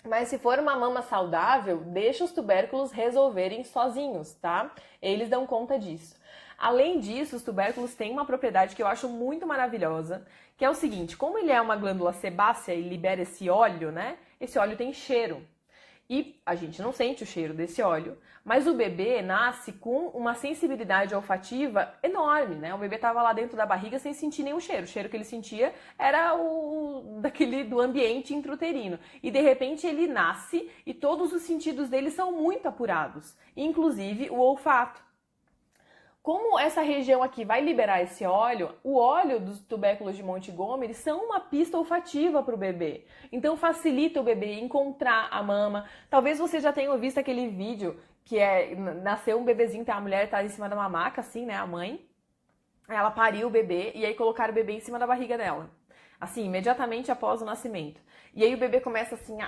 Mas se for uma mama saudável, deixa os tubérculos resolverem sozinhos, tá? Eles dão conta disso. Além disso, os tubérculos têm uma propriedade que eu acho muito maravilhosa, que é o seguinte, como ele é uma glândula sebácea e libera esse óleo, né? Esse óleo tem cheiro. E a gente não sente o cheiro desse óleo, mas o bebê nasce com uma sensibilidade olfativa enorme, né? O bebê estava lá dentro da barriga sem sentir nenhum cheiro. O cheiro que ele sentia era do ambiente intrauterino. E de repente ele nasce e todos os sentidos dele são muito apurados, inclusive o olfato. Como essa região aqui vai liberar esse óleo, o óleo dos tubérculos de Montgomery são uma pista olfativa para o bebê. Então facilita o bebê encontrar a mama. Talvez você já tenha visto aquele vídeo que nasceu um bebezinho, a mulher tá em cima da mamaca, assim, né, a mãe. Ela pariu o bebê e aí colocaram o bebê em cima da barriga dela. Assim, imediatamente após o nascimento. E aí o bebê começa assim,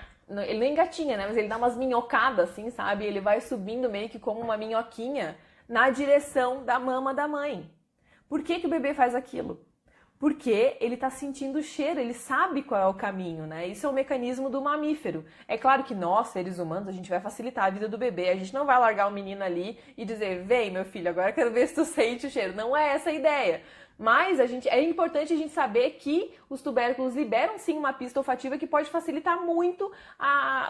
ele não engatinha, né, mas ele dá umas minhocadas assim, sabe? Ele vai subindo meio que como uma minhoquinha na direção da mama da mãe. Por que o bebê faz aquilo? Porque ele está sentindo o cheiro, ele sabe qual é o caminho, né? Isso é o mecanismo do mamífero. É claro que nós, seres humanos, a gente vai facilitar a vida do bebê. A gente não vai largar o menino ali e dizer, vem meu filho, agora eu quero ver se tu sente o cheiro. Não é essa a ideia. Mas é importante a gente saber que os tubérculos liberam sim uma pista olfativa que pode facilitar muito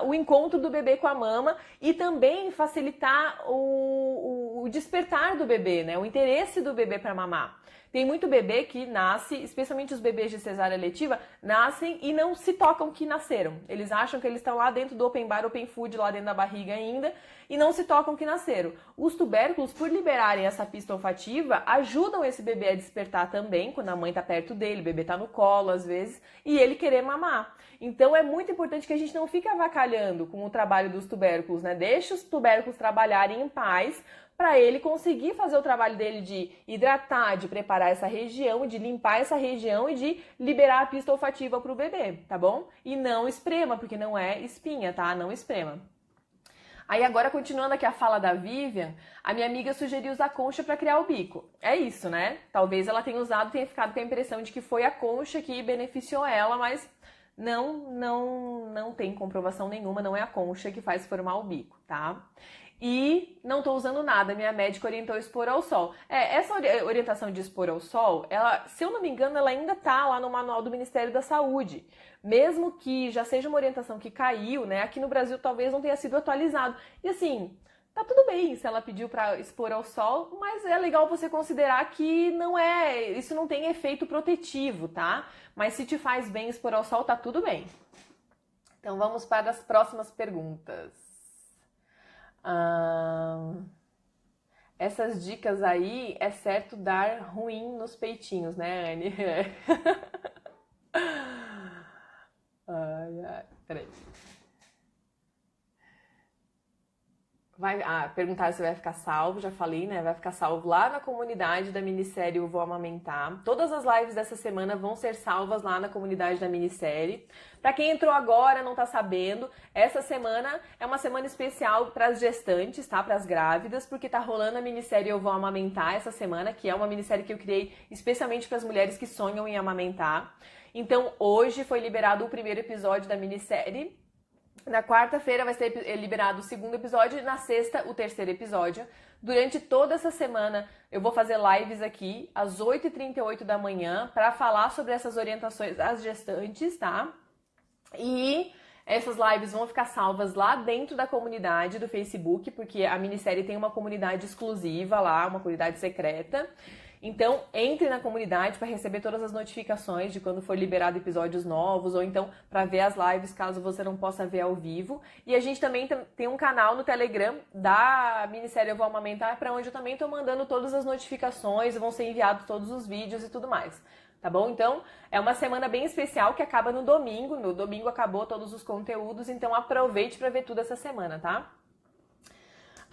o encontro do bebê com a mama e também facilitar o o despertar do bebê, né? O interesse do bebê para mamar. Tem muito bebê que nasce, especialmente os bebês de cesárea letiva, nascem e não se tocam que nasceram. Eles acham que eles estão lá dentro do open bar, open food, lá dentro da barriga ainda, e não se tocam que nasceram. Os tubérculos, por liberarem essa pista olfativa, ajudam esse bebê a despertar também, quando a mãe está perto dele, o bebê está no colo às vezes, e ele querer mamar. Então é muito importante que a gente não fique avacalhando com o trabalho dos tubérculos, né? Deixa os tubérculos trabalharem em paz, para ele conseguir fazer o trabalho dele de hidratar, de preparar essa região, de limpar essa região e de liberar a pista olfativa para o bebê, tá bom? E não esprema, porque não é espinha, tá? Não esprema. Aí agora, continuando aqui a fala da Vivian, a minha amiga sugeriu usar concha para criar o bico. É isso, né? Talvez ela tenha usado e tenha ficado com a impressão de que foi a concha que beneficiou ela, mas não tem comprovação nenhuma, não é a concha que faz formar o bico, tá? E não estou usando nada, minha médica orientou expor ao sol. Essa orientação de expor ao sol, ela, se eu não me engano, ela ainda tá lá no manual do Ministério da Saúde. Mesmo que já seja uma orientação que caiu, né? Aqui no Brasil talvez não tenha sido atualizado. E assim, tá tudo bem se ela pediu para expor ao sol, mas é legal você considerar que isso não tem efeito protetivo, tá? Mas se te faz bem expor ao sol, tá tudo bem. Então vamos para as próximas perguntas. Essas dicas aí é certo dar ruim nos peitinhos, né, Anne? Peraí. Perguntaram se vai ficar salvo, já falei, né? Vai ficar salvo lá na comunidade da Minissérie Eu Vou Amamentar. Todas as lives dessa semana vão ser salvas lá na comunidade da Minissérie. Pra quem entrou agora, não tá sabendo, essa semana é uma semana especial para as gestantes, tá? Para as grávidas, porque tá rolando a Minissérie Eu Vou Amamentar essa semana, que é uma minissérie que eu criei especialmente para as mulheres que sonham em amamentar. Então, hoje foi liberado o primeiro episódio da minissérie. Na quarta-feira vai ser liberado o segundo episódio e na sexta o terceiro episódio. Durante toda essa semana eu vou fazer lives aqui às 8h38 da manhã para falar sobre essas orientações às gestantes, tá? E essas lives vão ficar salvas lá dentro da comunidade do Facebook, porque a minissérie tem uma comunidade exclusiva lá, uma comunidade secreta. Então, entre na comunidade para receber todas as notificações de quando for liberado episódios novos, ou então para ver as lives caso você não possa ver ao vivo. E a gente também tem um canal no Telegram da minissérie Eu Vou Amamentar, para onde eu também estou mandando todas as notificações, vão ser enviados todos os vídeos e tudo mais. Tá bom? Então, é uma semana bem especial que acaba no domingo. No domingo acabou todos os conteúdos, então aproveite para ver tudo essa semana, tá?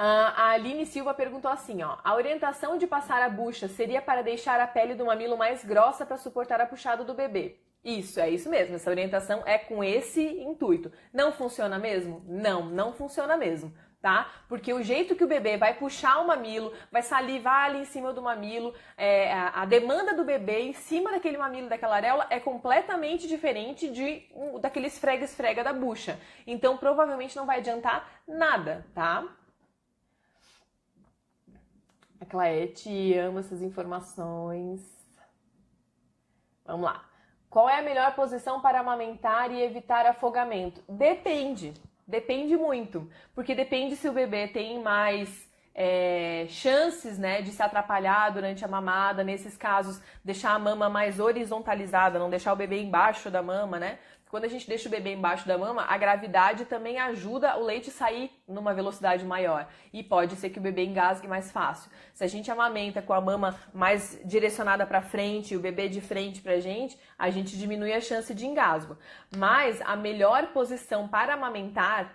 A Aline Silva perguntou assim, ó: a orientação de passar a bucha seria para deixar a pele do mamilo mais grossa para suportar a puxada do bebê? Isso, é isso mesmo. Essa orientação é com esse intuito. Não funciona mesmo? Não funciona mesmo, tá? Porque o jeito que o bebê vai puxar o mamilo, vai salivar ali em cima do mamilo, a demanda do bebê em cima daquele mamilo, daquela areola, é completamente diferente daquele esfrega-esfrega da bucha. Então, provavelmente não vai adiantar nada, tá? A Claete ama essas informações. Vamos lá. Qual é a melhor posição para amamentar e evitar afogamento? Depende. Depende muito. Porque depende se o bebê tem mais chances, né, de se atrapalhar durante a mamada. Nesses casos, deixar a mama mais horizontalizada, não deixar o bebê embaixo da mama, né? Quando a gente deixa o bebê embaixo da mama, a gravidade também ajuda o leite a sair numa velocidade maior. E pode ser que o bebê engasgue mais fácil. Se a gente amamenta com a mama mais direcionada para frente e o bebê de frente pra gente, a gente diminui a chance de engasgo. Mas a melhor posição para amamentar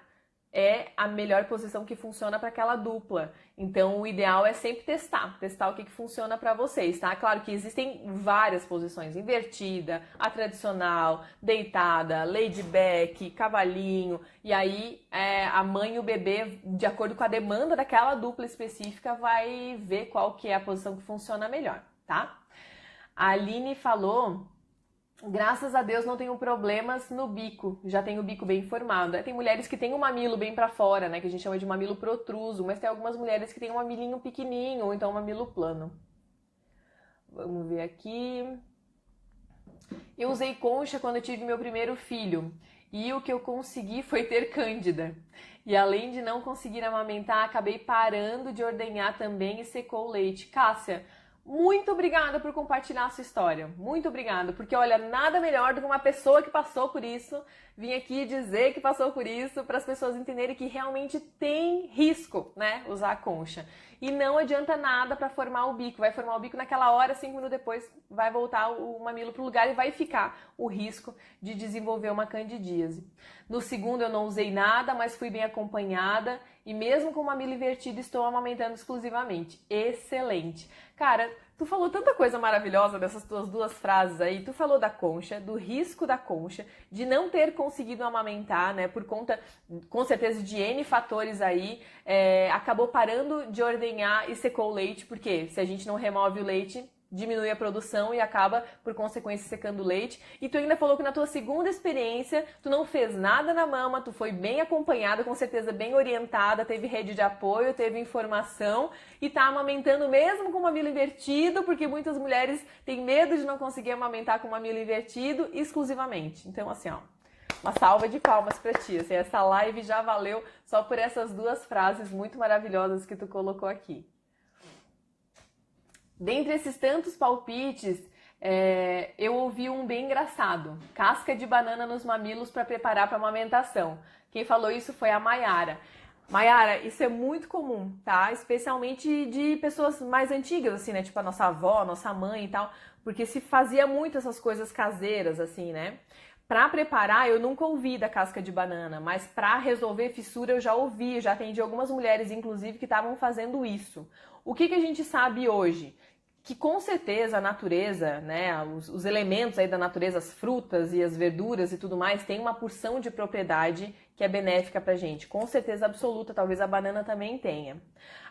é a melhor posição que funciona para aquela dupla. Então, o ideal é sempre testar o que funciona para vocês, tá? Claro que existem várias posições: invertida, a tradicional, deitada, ladyback, cavalinho. E aí, a mãe e o bebê, de acordo com a demanda daquela dupla específica, vai ver qual que é a posição que funciona melhor, tá? A Aline falou: graças a Deus não tenho problemas no bico, já tenho o bico bem formado. Tem mulheres que têm o mamilo bem pra fora, né, que a gente chama de mamilo protruso, mas tem algumas mulheres que têm um mamilinho pequenininho ou então um mamilo plano. Vamos ver aqui. Eu usei concha quando eu tive meu primeiro filho e o que eu consegui foi ter cândida. E além de não conseguir amamentar, acabei parando de ordenhar também e secou o leite. Cássia, muito obrigada por compartilhar a sua história. Muito obrigada, porque olha, nada melhor do que uma pessoa que passou por isso vir aqui dizer que passou por isso para as pessoas entenderem que realmente tem risco, né, usar a concha. E não adianta nada para formar o bico. Vai formar o bico naquela hora, 5 minutos depois vai voltar o mamilo pro lugar e vai ficar o risco de desenvolver uma candidíase. No segundo eu não usei nada, mas fui bem acompanhada e mesmo com o mamilo invertido estou amamentando exclusivamente. Excelente. Cara, tu falou tanta coisa maravilhosa dessas tuas duas frases aí. Tu falou da concha, do risco da concha, de não ter conseguido amamentar, né? Por conta, com certeza, de N fatores aí. Acabou parando de ordenhar e secou o leite, porque se a gente não remove o leite, diminui a produção e acaba, por consequência, secando o leite. E tu ainda falou que na tua segunda experiência, tu não fez nada na mama, tu foi bem acompanhada, com certeza bem orientada, teve rede de apoio, teve informação e tá amamentando mesmo com o mamilo invertido, porque muitas mulheres têm medo de não conseguir amamentar com o mamilo invertido exclusivamente. Então, assim, ó, uma salva de palmas pra ti. Assim, essa live já valeu só por essas duas frases muito maravilhosas que tu colocou aqui. Dentre esses tantos palpites, eu ouvi um bem engraçado. Casca de banana nos mamilos para preparar para amamentação. Quem falou isso foi a Maiara. Maiara, isso é muito comum, tá? Especialmente de pessoas mais antigas, assim, né? Tipo a nossa avó, nossa mãe e tal. Porque se fazia muito essas coisas caseiras, assim, né? Para preparar, eu nunca ouvi da casca de banana, mas para resolver fissura eu já ouvi, já atendi algumas mulheres, inclusive, que estavam fazendo isso. O que a gente sabe hoje? Que com certeza a natureza, né, os elementos aí da natureza, as frutas e as verduras e tudo mais, tem uma porção de propriedade que é benéfica pra gente. Com certeza absoluta, talvez a banana também tenha.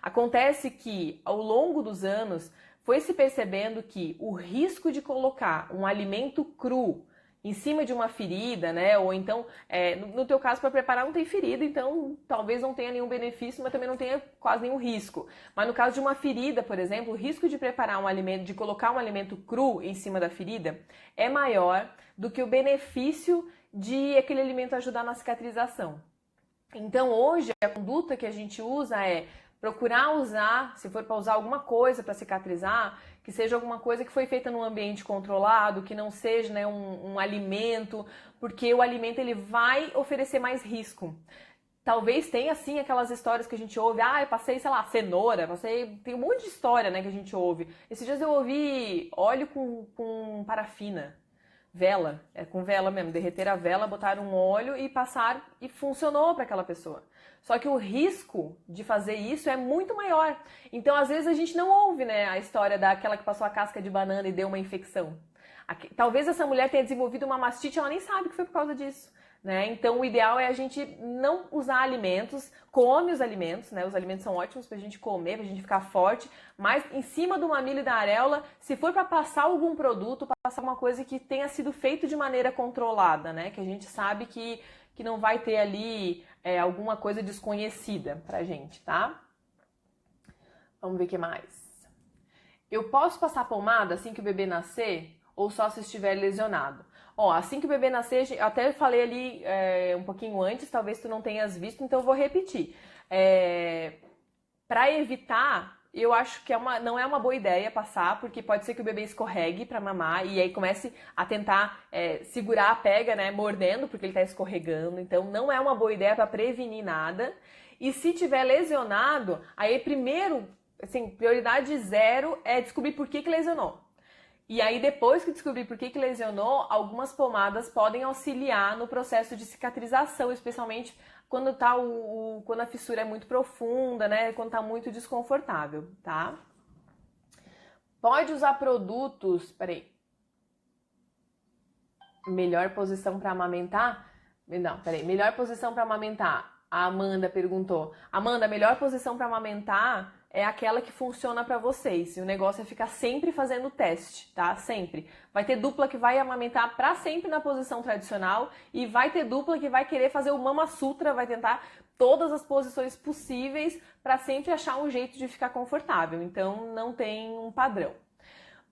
Acontece que ao longo dos anos foi se percebendo que o risco de colocar um alimento cru em cima de uma ferida, né? Ou então, no teu caso, para preparar não tem ferida, então talvez não tenha nenhum benefício, mas também não tenha quase nenhum risco. Mas no caso de uma ferida, por exemplo, o risco de preparar um alimento, de colocar um alimento cru em cima da ferida é maior do que o benefício de aquele alimento ajudar na cicatrização. Então, hoje, a conduta que a gente usa é procurar usar, se for para usar alguma coisa para cicatrizar, que seja alguma coisa que foi feita num ambiente controlado, que não seja, né, um alimento, porque o alimento ele vai oferecer mais risco. Talvez tenha, sim, aquelas histórias que a gente ouve, eu passei, sei lá, cenoura, tem um monte de história, né, que a gente ouve. Esses dias eu ouvi óleo com parafina. Vela, com vela mesmo, derreter a vela, botar um óleo e passar e funcionou para aquela pessoa. Só que o risco de fazer isso é muito maior. Então, às vezes a gente não ouve, né, a história daquela que passou a casca de banana e deu uma infecção. Talvez essa mulher tenha desenvolvido uma mastite, ela nem sabe que foi por causa disso. Né? Então, o ideal é a gente não usar alimentos, come os alimentos, né? Os alimentos são ótimos pra gente comer, pra gente ficar forte, mas em cima do mamilo e da areola, se for para passar algum produto, passar uma coisa que tenha sido feito de maneira controlada, né? Que a gente sabe que não vai ter ali alguma coisa desconhecida pra gente, tá? Vamos ver o que mais. Eu posso passar pomada assim que o bebê nascer ou só se estiver lesionado? Ó, assim que o bebê nascer, eu até falei ali um pouquinho antes, talvez tu não tenhas visto, então eu vou repetir. Para evitar, eu acho que não é uma boa ideia passar, porque pode ser que o bebê escorregue para mamar e aí comece a tentar segurar a pega, né, mordendo, porque ele está escorregando. Então não é uma boa ideia para prevenir nada. E se tiver lesionado, aí primeiro, assim, prioridade zero é descobrir por que lesionou. E aí, depois que descobrir por que lesionou, algumas pomadas podem auxiliar no processo de cicatrização, especialmente quando quando a fissura é muito profunda, né? Quando tá muito desconfortável, tá? Pode usar produtos... Peraí. Melhor posição para amamentar? Não, peraí. Melhor posição para amamentar. A Amanda perguntou. Amanda, a melhor posição para amamentar é aquela que funciona para vocês. E o negócio é ficar sempre fazendo teste, tá? Sempre. Vai ter dupla que vai amamentar para sempre na posição tradicional e vai ter dupla que vai querer fazer o Mama Sutra, vai tentar todas as posições possíveis para sempre achar um jeito de ficar confortável. Então, não tem um padrão.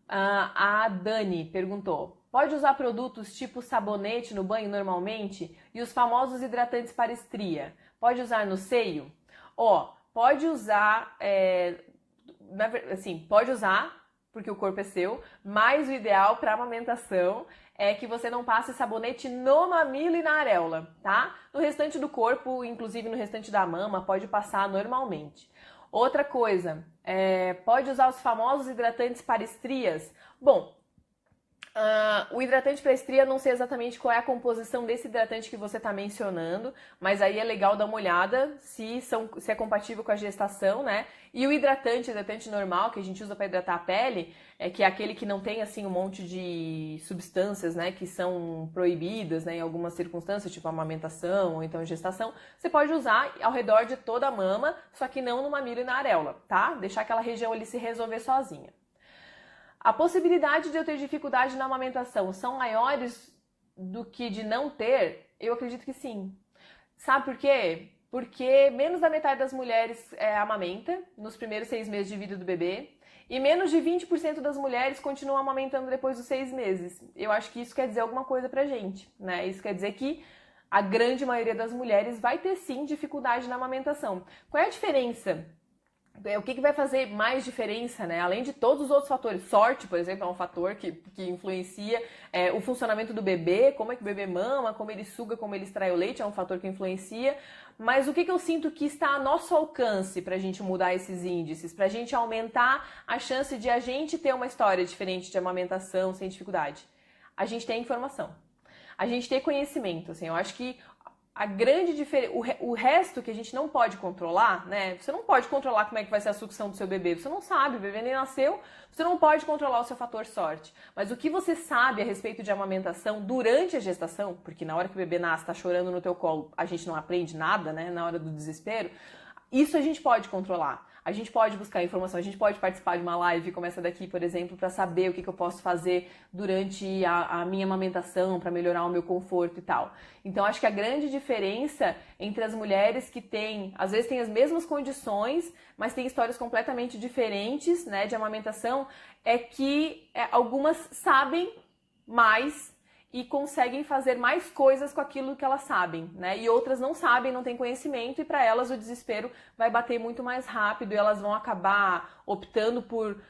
A Dani perguntou. Pode usar produtos tipo sabonete no banho normalmente? E os famosos hidratantes para estria? Pode usar no seio? Ó, pode usar, assim, pode usar, porque o corpo é seu, mas o ideal para amamentação é que você não passe sabonete no mamilo e na areola, tá? No restante do corpo, inclusive no restante da mama, pode passar normalmente. Outra coisa, pode usar os famosos hidratantes para estrias? Bom, o hidratante para estria, não sei exatamente qual é a composição desse hidratante que você está mencionando, mas aí é legal dar uma olhada se é compatível com a gestação, né? E o hidratante normal que a gente usa para hidratar a pele, que é aquele que não tem assim um monte de substâncias, né, que são proibidas, né, em algumas circunstâncias, tipo amamentação ou então gestação, você pode usar ao redor de toda a mama, só que não no mamilo e na areola, tá? Deixar aquela região ali se resolver sozinha. A possibilidade de eu ter dificuldade na amamentação são maiores do que de não ter? Eu acredito que sim. Sabe por quê? Porque menos da metade das mulheres amamenta nos primeiros 6 meses de vida do bebê e menos de 20% das mulheres continuam amamentando depois dos 6 meses. Eu acho que isso quer dizer alguma coisa pra gente, né? Isso quer dizer que a grande maioria das mulheres vai ter sim dificuldade na amamentação. Qual é a diferença? O que vai fazer mais diferença, né? Além de todos os outros fatores. Sorte, por exemplo, é um fator que influencia o funcionamento do bebê, como é que o bebê mama, como ele suga, como ele extrai o leite, é um fator que influencia. Mas o que eu sinto que está a nosso alcance para a gente mudar esses índices, para a gente aumentar a chance de a gente ter uma história diferente de amamentação sem dificuldade? A gente tem informação. A gente tem conhecimento, assim, eu acho que a grande diferença, o resto que a gente não pode controlar, né? Você não pode controlar como é que vai ser a sucção do seu bebê. Você não sabe, o bebê nem nasceu, você não pode controlar o seu fator sorte. Mas o que você sabe a respeito de amamentação durante a gestação, porque na hora que o bebê nasce, tá chorando no teu colo, a gente não aprende nada, né? Na hora do desespero, isso a gente pode controlar. A gente pode buscar informação, a gente pode participar de uma live como essa daqui, por exemplo, para saber o que eu posso fazer durante a minha amamentação, para melhorar o meu conforto e tal. Então, acho que a grande diferença entre as mulheres que têm, às vezes têm as mesmas condições, mas têm histórias completamente diferentes, né, de amamentação, é que algumas sabem mais e conseguem fazer mais coisas com aquilo que elas sabem, né? E outras não sabem, não têm conhecimento e para elas o desespero vai bater muito mais rápido e elas vão acabar optando por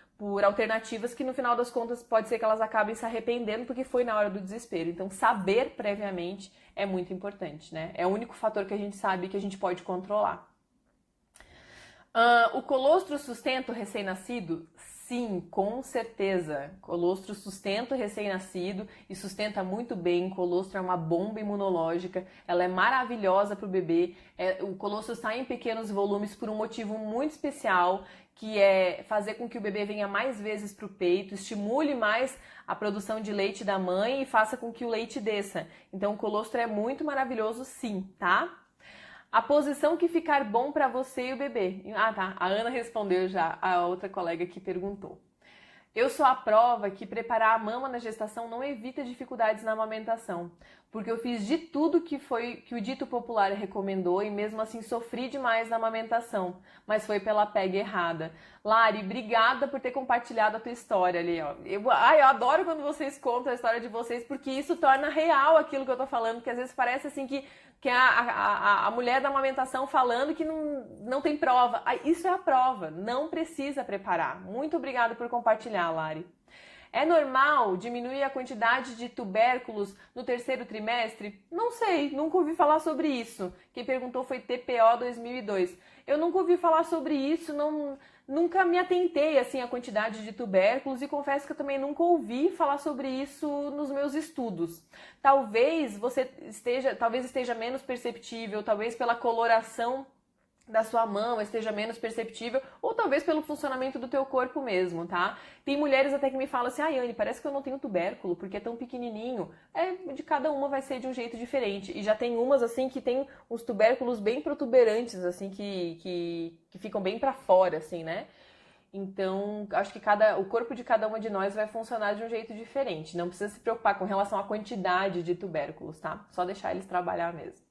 alternativas que no final das contas pode ser que elas acabem se arrependendo porque foi na hora do desespero. Então saber previamente é muito importante, né? É o único fator que a gente sabe que a gente pode controlar. O colostro sustenta o recém-nascido? Sim, com certeza. Colostro sustenta o recém-nascido e sustenta muito bem. Colostro é uma bomba imunológica, ela é maravilhosa para o bebê. O colostro sai em pequenos volumes por um motivo muito especial, que é fazer com que o bebê venha mais vezes para o peito, estimule mais a produção de leite da mãe e faça com que o leite desça. Então o colostro é muito maravilhoso sim, tá? A posição que ficar bom para você e o bebê. Ah, tá. A Ana respondeu já, a outra colega que perguntou. Eu sou a prova que preparar a mama na gestação não evita dificuldades na amamentação, porque eu fiz de tudo que o dito popular recomendou e mesmo assim sofri demais na amamentação, mas foi pela pega errada. Lari, obrigada por ter compartilhado a tua história ali, ó. Eu adoro quando vocês contam a história de vocês, porque isso torna real aquilo que eu tô falando, porque às vezes parece assim que a mulher da amamentação falando que não tem prova. Isso é a prova, não precisa preparar. Muito obrigada por compartilhar, Lari. É normal diminuir a quantidade de tubérculos no terceiro trimestre? Não sei, nunca ouvi falar sobre isso. Quem perguntou foi TPO 2002. Eu nunca ouvi falar sobre isso, nunca me atentei assim à quantidade de tubérculos e confesso que eu também nunca ouvi falar sobre isso nos meus estudos. Talvez esteja menos perceptível, talvez pela coloração da sua mama esteja menos perceptível, ou talvez pelo funcionamento do teu corpo mesmo, tá? Tem mulheres até que me falam assim, Anne, parece que eu não tenho tubérculo, porque é tão pequenininho. De cada uma vai ser de um jeito diferente. E já tem umas, assim, que tem os tubérculos bem protuberantes, assim, que ficam bem pra fora, assim, né? Então, acho que o corpo de cada uma de nós vai funcionar de um jeito diferente. Não precisa se preocupar com relação à quantidade de tubérculos, tá? Só deixar eles trabalhar mesmo.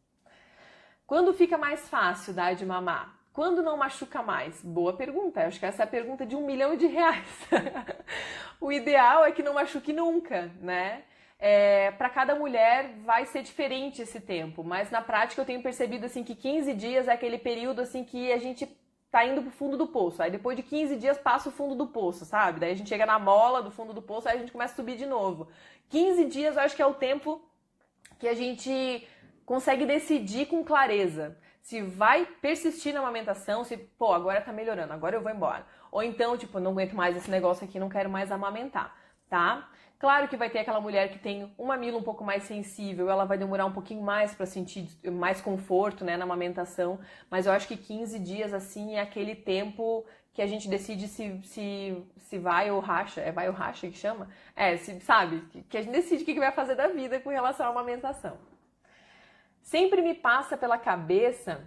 Quando fica mais fácil dar de mamar? Quando não machuca mais? Boa pergunta. Acho que essa é a pergunta de R$1 milhão. O ideal é que não machuque nunca, né? para cada mulher vai ser diferente esse tempo, mas na prática eu tenho percebido assim que 15 dias é aquele período assim que a gente tá indo pro fundo do poço. Aí depois de 15 dias passa o fundo do poço, sabe? Daí a gente chega na mola do fundo do poço, aí a gente começa a subir de novo. 15 dias eu acho que é o tempo que a gente consegue decidir com clareza se vai persistir na amamentação, se, pô, agora tá melhorando, agora eu vou embora. Ou então, tipo, não aguento mais esse negócio aqui, não quero mais amamentar, tá? Claro que vai ter aquela mulher que tem um mamilo um pouco mais sensível, ela vai demorar um pouquinho mais para sentir mais conforto, né, na amamentação, mas eu acho que 15 dias, assim, é aquele tempo que a gente decide se vai ou racha. É vai ou racha que chama? Sabe? Que a gente decide o que vai fazer da vida com relação à amamentação. Sempre me passa pela cabeça,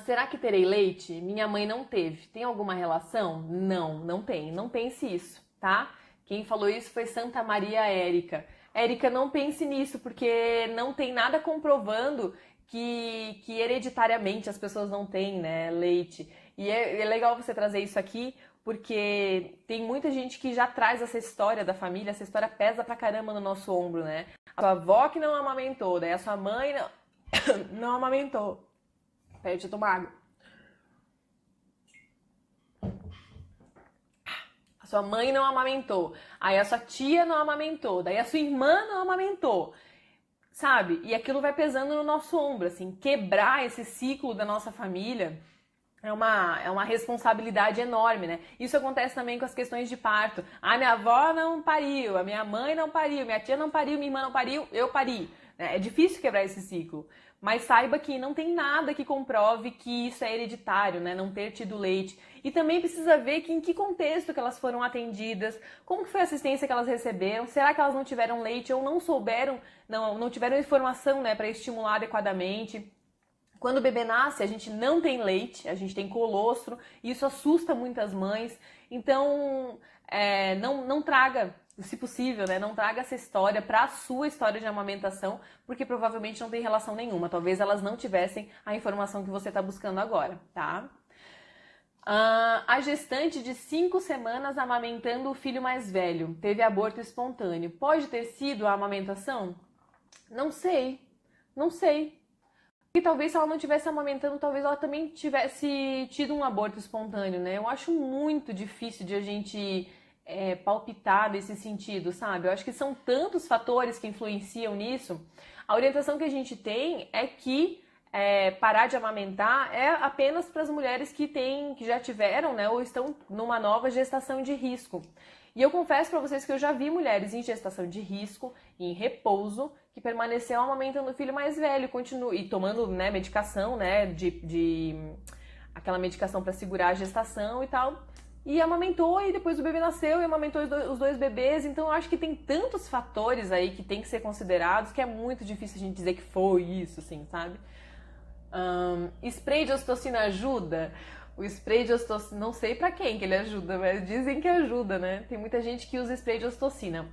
será que terei leite? Minha mãe não teve. Tem alguma relação? Não, não tem. Não pense isso, tá? Quem falou isso foi Santa Maria Érica. Érica, não pense nisso, porque não tem nada comprovando que hereditariamente as pessoas não têm, né, leite. E é legal você trazer isso aqui, porque tem muita gente que já traz essa história da família, essa história pesa pra caramba no nosso ombro, né? A sua avó que não amamentou, daí a sua mãe não amamentou. Peraí, deixa eu tomar água. A sua mãe não amamentou, aí a sua tia não amamentou, daí a sua irmã não amamentou, sabe? E aquilo vai pesando no nosso ombro, assim, quebrar esse ciclo da nossa família é uma responsabilidade enorme, né? Isso acontece também com as questões de parto. Ah, minha avó não pariu, a minha mãe não pariu, minha tia não pariu, minha irmã não pariu, eu pari. É difícil quebrar esse ciclo. Mas saiba que não tem nada que comprove que isso é hereditário, né? Não ter tido leite. E também precisa ver que em que contexto que elas foram atendidas, como que foi a assistência que elas receberam, será que elas não tiveram leite ou não souberam, não tiveram informação, né, para estimular adequadamente. Quando o bebê nasce, a gente não tem leite, a gente tem colostro, e isso assusta muitas mães. Então, não traga, se possível, né, não traga essa história para a sua história de amamentação, porque provavelmente não tem relação nenhuma. Talvez elas não tivessem a informação que você está buscando agora, tá? A gestante de 5 semanas amamentando o filho mais velho teve aborto espontâneo. Pode ter sido a amamentação? Não sei, não sei. E talvez se ela não estivesse amamentando, talvez ela também tivesse tido um aborto espontâneo, né? Eu acho muito difícil de a gente palpitar nesse sentido, sabe? Eu acho que são tantos fatores que influenciam nisso. A orientação que a gente tem é que parar de amamentar é apenas para as mulheres que já tiveram, né, ou estão numa nova gestação de risco. E eu confesso para vocês que eu já vi mulheres em gestação de risco, em repouso, que permaneceram amamentando o filho mais velho, e tomando, né, medicação, né, aquela medicação para segurar a gestação e tal. E amamentou, e depois o bebê nasceu e amamentou os dois bebês. Então eu acho que tem tantos fatores aí que tem que ser considerados que é muito difícil a gente dizer que foi isso, assim, sabe? Spray de ocitocina ajuda? O spray de ocitocina, não sei pra quem que ele ajuda, mas dizem que ajuda, né? Tem muita gente que usa spray de ocitocina.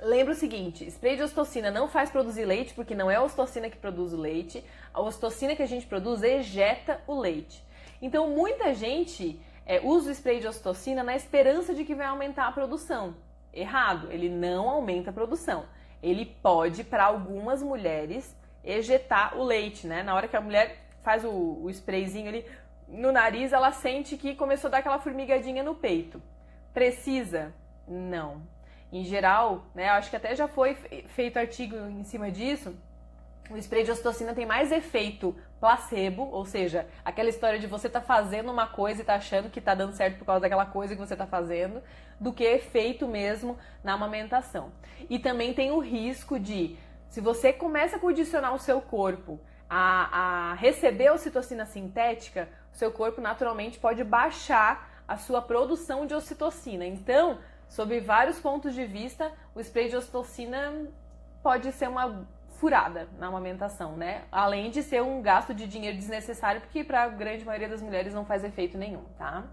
Lembra o seguinte, spray de ocitocina não faz produzir leite, porque não é a ocitocina que produz o leite. A ocitocina que a gente produz ejeta o leite. Então, muita gente usa o spray de ocitocina na esperança de que vai aumentar a produção. Errado, ele não aumenta a produção. Ele pode, para algumas mulheres, ejetar o leite, né? Na hora que a mulher faz o sprayzinho ali no nariz, ela sente que começou a dar aquela formigadinha no peito. Precisa? Não. Em geral, né, eu acho que até já foi feito artigo em cima disso, o spray de ocitocina tem mais efeito placebo, ou seja, aquela história de você tá fazendo uma coisa e tá achando que tá dando certo por causa daquela coisa que você tá fazendo, do que efeito mesmo na amamentação. E também tem o risco de, se você começa a condicionar o seu corpo a receber a ocitocina sintética, o seu corpo naturalmente pode baixar a sua produção de ocitocina. Então, sob vários pontos de vista, o spray de ocitocina pode ser uma furada na amamentação, né? Além de ser um gasto de dinheiro desnecessário, porque para a grande maioria das mulheres não faz efeito nenhum, tá?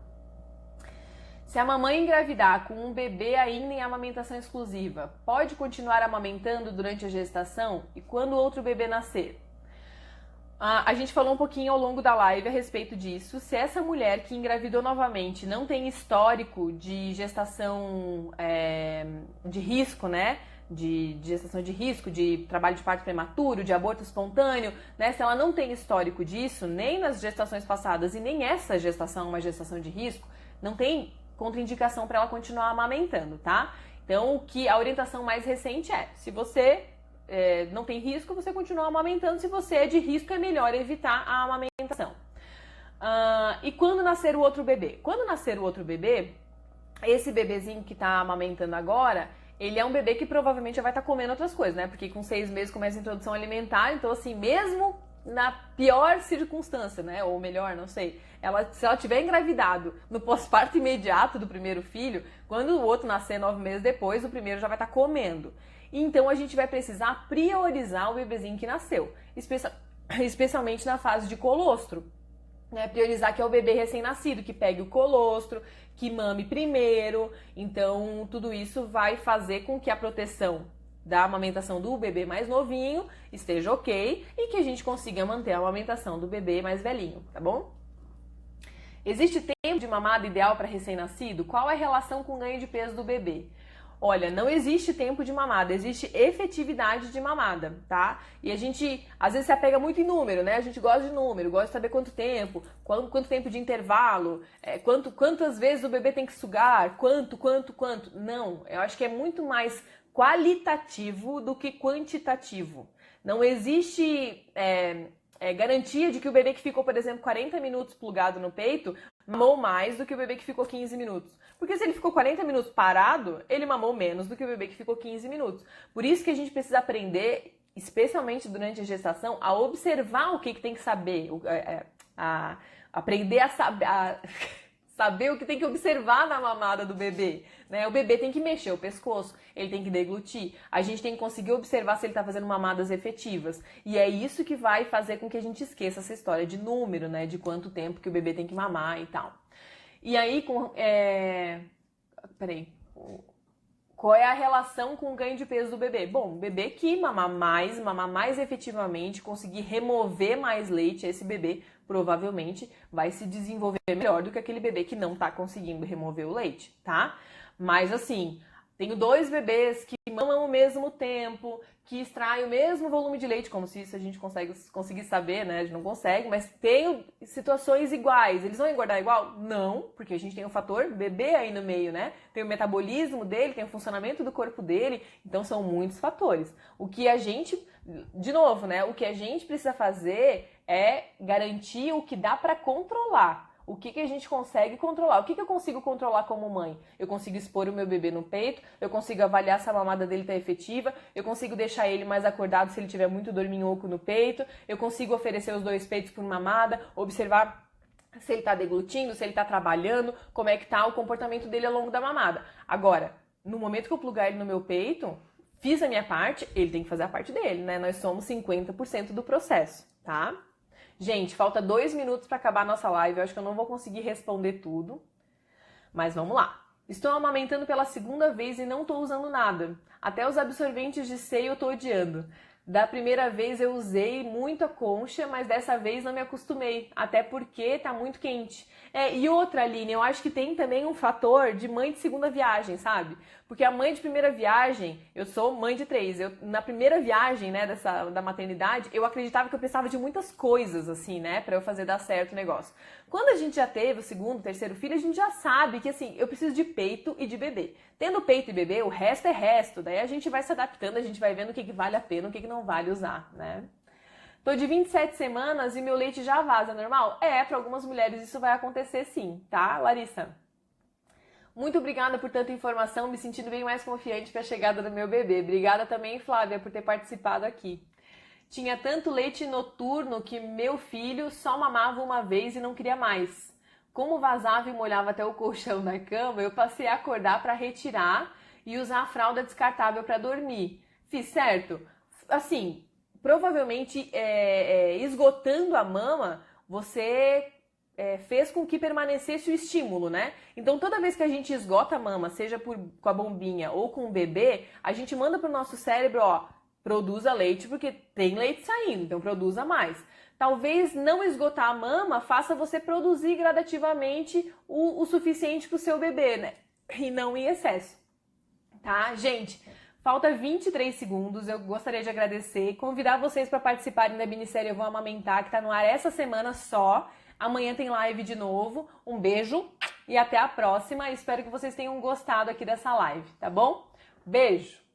Se a mamãe engravidar com um bebê ainda em amamentação exclusiva, pode continuar amamentando durante a gestação e quando o outro bebê nascer? A gente falou um pouquinho ao longo da live a respeito disso. Se essa mulher que engravidou novamente não tem histórico de gestação de risco, né? De gestação de risco, de trabalho de parto prematuro, de aborto espontâneo, né? Se ela não tem histórico disso, nem nas gestações passadas e nem essa gestação é uma gestação de risco, não tem contraindicação para ela continuar amamentando, tá? Então, a orientação mais recente se você não tem risco, você continua amamentando. Se você é de risco, é melhor evitar a amamentação. E quando nascer o outro bebê? Quando nascer o outro bebê, esse bebezinho que está amamentando agora, ele é um bebê que provavelmente já vai estar comendo outras coisas, né? Porque com 6 meses começa a introdução alimentar, então assim, mesmo na pior circunstância, né? Ou melhor, não sei. Se ela tiver engravidado no pós-parto imediato do primeiro filho, quando o outro nascer 9 meses depois, o primeiro já vai estar comendo. Então a gente vai precisar priorizar o bebezinho que nasceu, especialmente na fase de colostro. Né? Priorizar que é o bebê recém-nascido, que pegue o colostro, que mame primeiro. Então tudo isso vai fazer com que a proteção da amamentação do bebê mais novinho esteja ok e que a gente consiga manter a amamentação do bebê mais velhinho, tá bom? Existe tempo de mamada ideal para recém-nascido? Qual é a relação com o ganho de peso do bebê? Olha, não existe tempo de mamada, existe efetividade de mamada, tá? E a gente, às vezes, se apega muito em número, né? A gente gosta de número, gosta de saber quanto tempo, quanto tempo de intervalo, quantas vezes o bebê tem que sugar, quanto. Não, eu acho que é muito mais qualitativo do que quantitativo. Não existe garantia de que o bebê que ficou, por exemplo, 40 minutos plugado no peito mamou mais do que o bebê que ficou 15 minutos. Porque se ele ficou 40 minutos parado, ele mamou menos do que o bebê que ficou 15 minutos. Por isso que a gente precisa aprender, especialmente durante a gestação, a observar o que tem que saber, aprender a saber o que tem que observar na mamada do bebê. Né? O bebê tem que mexer o pescoço, ele tem que deglutir, a gente tem que conseguir observar se ele está fazendo mamadas efetivas. E é isso que vai fazer com que a gente esqueça essa história de número, né? De quanto tempo que o bebê tem que mamar e tal. E aí, qual é a relação com o ganho de peso do bebê? Bom, o bebê que mamar mais efetivamente, conseguir remover mais leite, esse bebê provavelmente vai se desenvolver melhor do que aquele bebê que não está conseguindo remover o leite, tá? Mas assim, tenho 2 bebês que mamam ao mesmo tempo, que extraem o mesmo volume de leite, como se isso a gente conseguisse saber, né? A gente não consegue, mas tenho situações iguais. Eles vão engordar igual? Não, porque a gente tem o fator bebê aí no meio, né? Tem o metabolismo dele, tem o funcionamento do corpo dele, então são muitos fatores. O que a gente, de novo, né? O que a gente precisa fazer é garantir o que dá para controlar. O que a gente consegue controlar? O que eu consigo controlar como mãe? Eu consigo expor o meu bebê no peito, eu consigo avaliar se a mamada dele está efetiva, eu consigo deixar ele mais acordado se ele tiver muito dorminhoco no peito, eu consigo oferecer os 2 peitos por mamada, observar se ele está deglutindo, se ele está trabalhando, como é que está o comportamento dele ao longo da mamada. Agora, no momento que eu plugar ele no meu peito, fiz a minha parte, ele tem que fazer a parte dele, né? Nós somos 50% do processo, tá? Gente, falta 2 minutos para acabar a nossa live. Eu acho que eu não vou conseguir responder tudo. Mas vamos lá. Estou amamentando pela 2ª vez e não estou usando nada. Até os absorventes de seio eu estou odiando. Da primeira vez eu usei muito a concha, mas dessa vez não me acostumei. Até porque tá muito quente. E outra, Aline, eu acho que tem também um fator de mãe de 2ª viagem, sabe? Porque a mãe de primeira viagem, eu sou mãe de 3. Na primeira viagem, né, da maternidade, eu acreditava que eu precisava de muitas coisas, assim, né, pra eu fazer dar certo o negócio. Quando a gente já teve o 2º, 3º filho, a gente já sabe que, assim, eu preciso de peito e de bebê. Tendo peito e bebê, o resto é resto. Daí a gente vai se adaptando, a gente vai vendo o que vale a pena, o que não vale usar, né? Tô de 27 semanas e meu leite já vaza, normal? Para algumas mulheres isso vai acontecer sim, tá, Larissa? Muito obrigada por tanta informação, me sentindo bem mais confiante para a chegada do meu bebê. Obrigada também, Flávia, por ter participado aqui. Tinha tanto leite noturno que meu filho só mamava uma vez e não queria mais. Como vazava e molhava até o colchão da cama, eu passei a acordar para retirar e usar a fralda descartável para dormir. Fiz certo? Assim, provavelmente esgotando a mama, você fez com que permanecesse o estímulo, né? Então toda vez que a gente esgota a mama, seja com a bombinha ou com o bebê, a gente manda pro nosso cérebro, produza leite porque tem leite saindo, então produza mais. Talvez não esgotar a mama faça você produzir gradativamente o suficiente para o seu bebê, né? E não em excesso, tá? Gente, falta 23 segundos, eu gostaria de agradecer, convidar vocês para participarem da minissérie Eu Vou Amamentar, que tá no ar essa semana só. Amanhã tem live de novo. Um beijo e até a próxima. Espero que vocês tenham gostado aqui dessa live, tá bom? Beijo!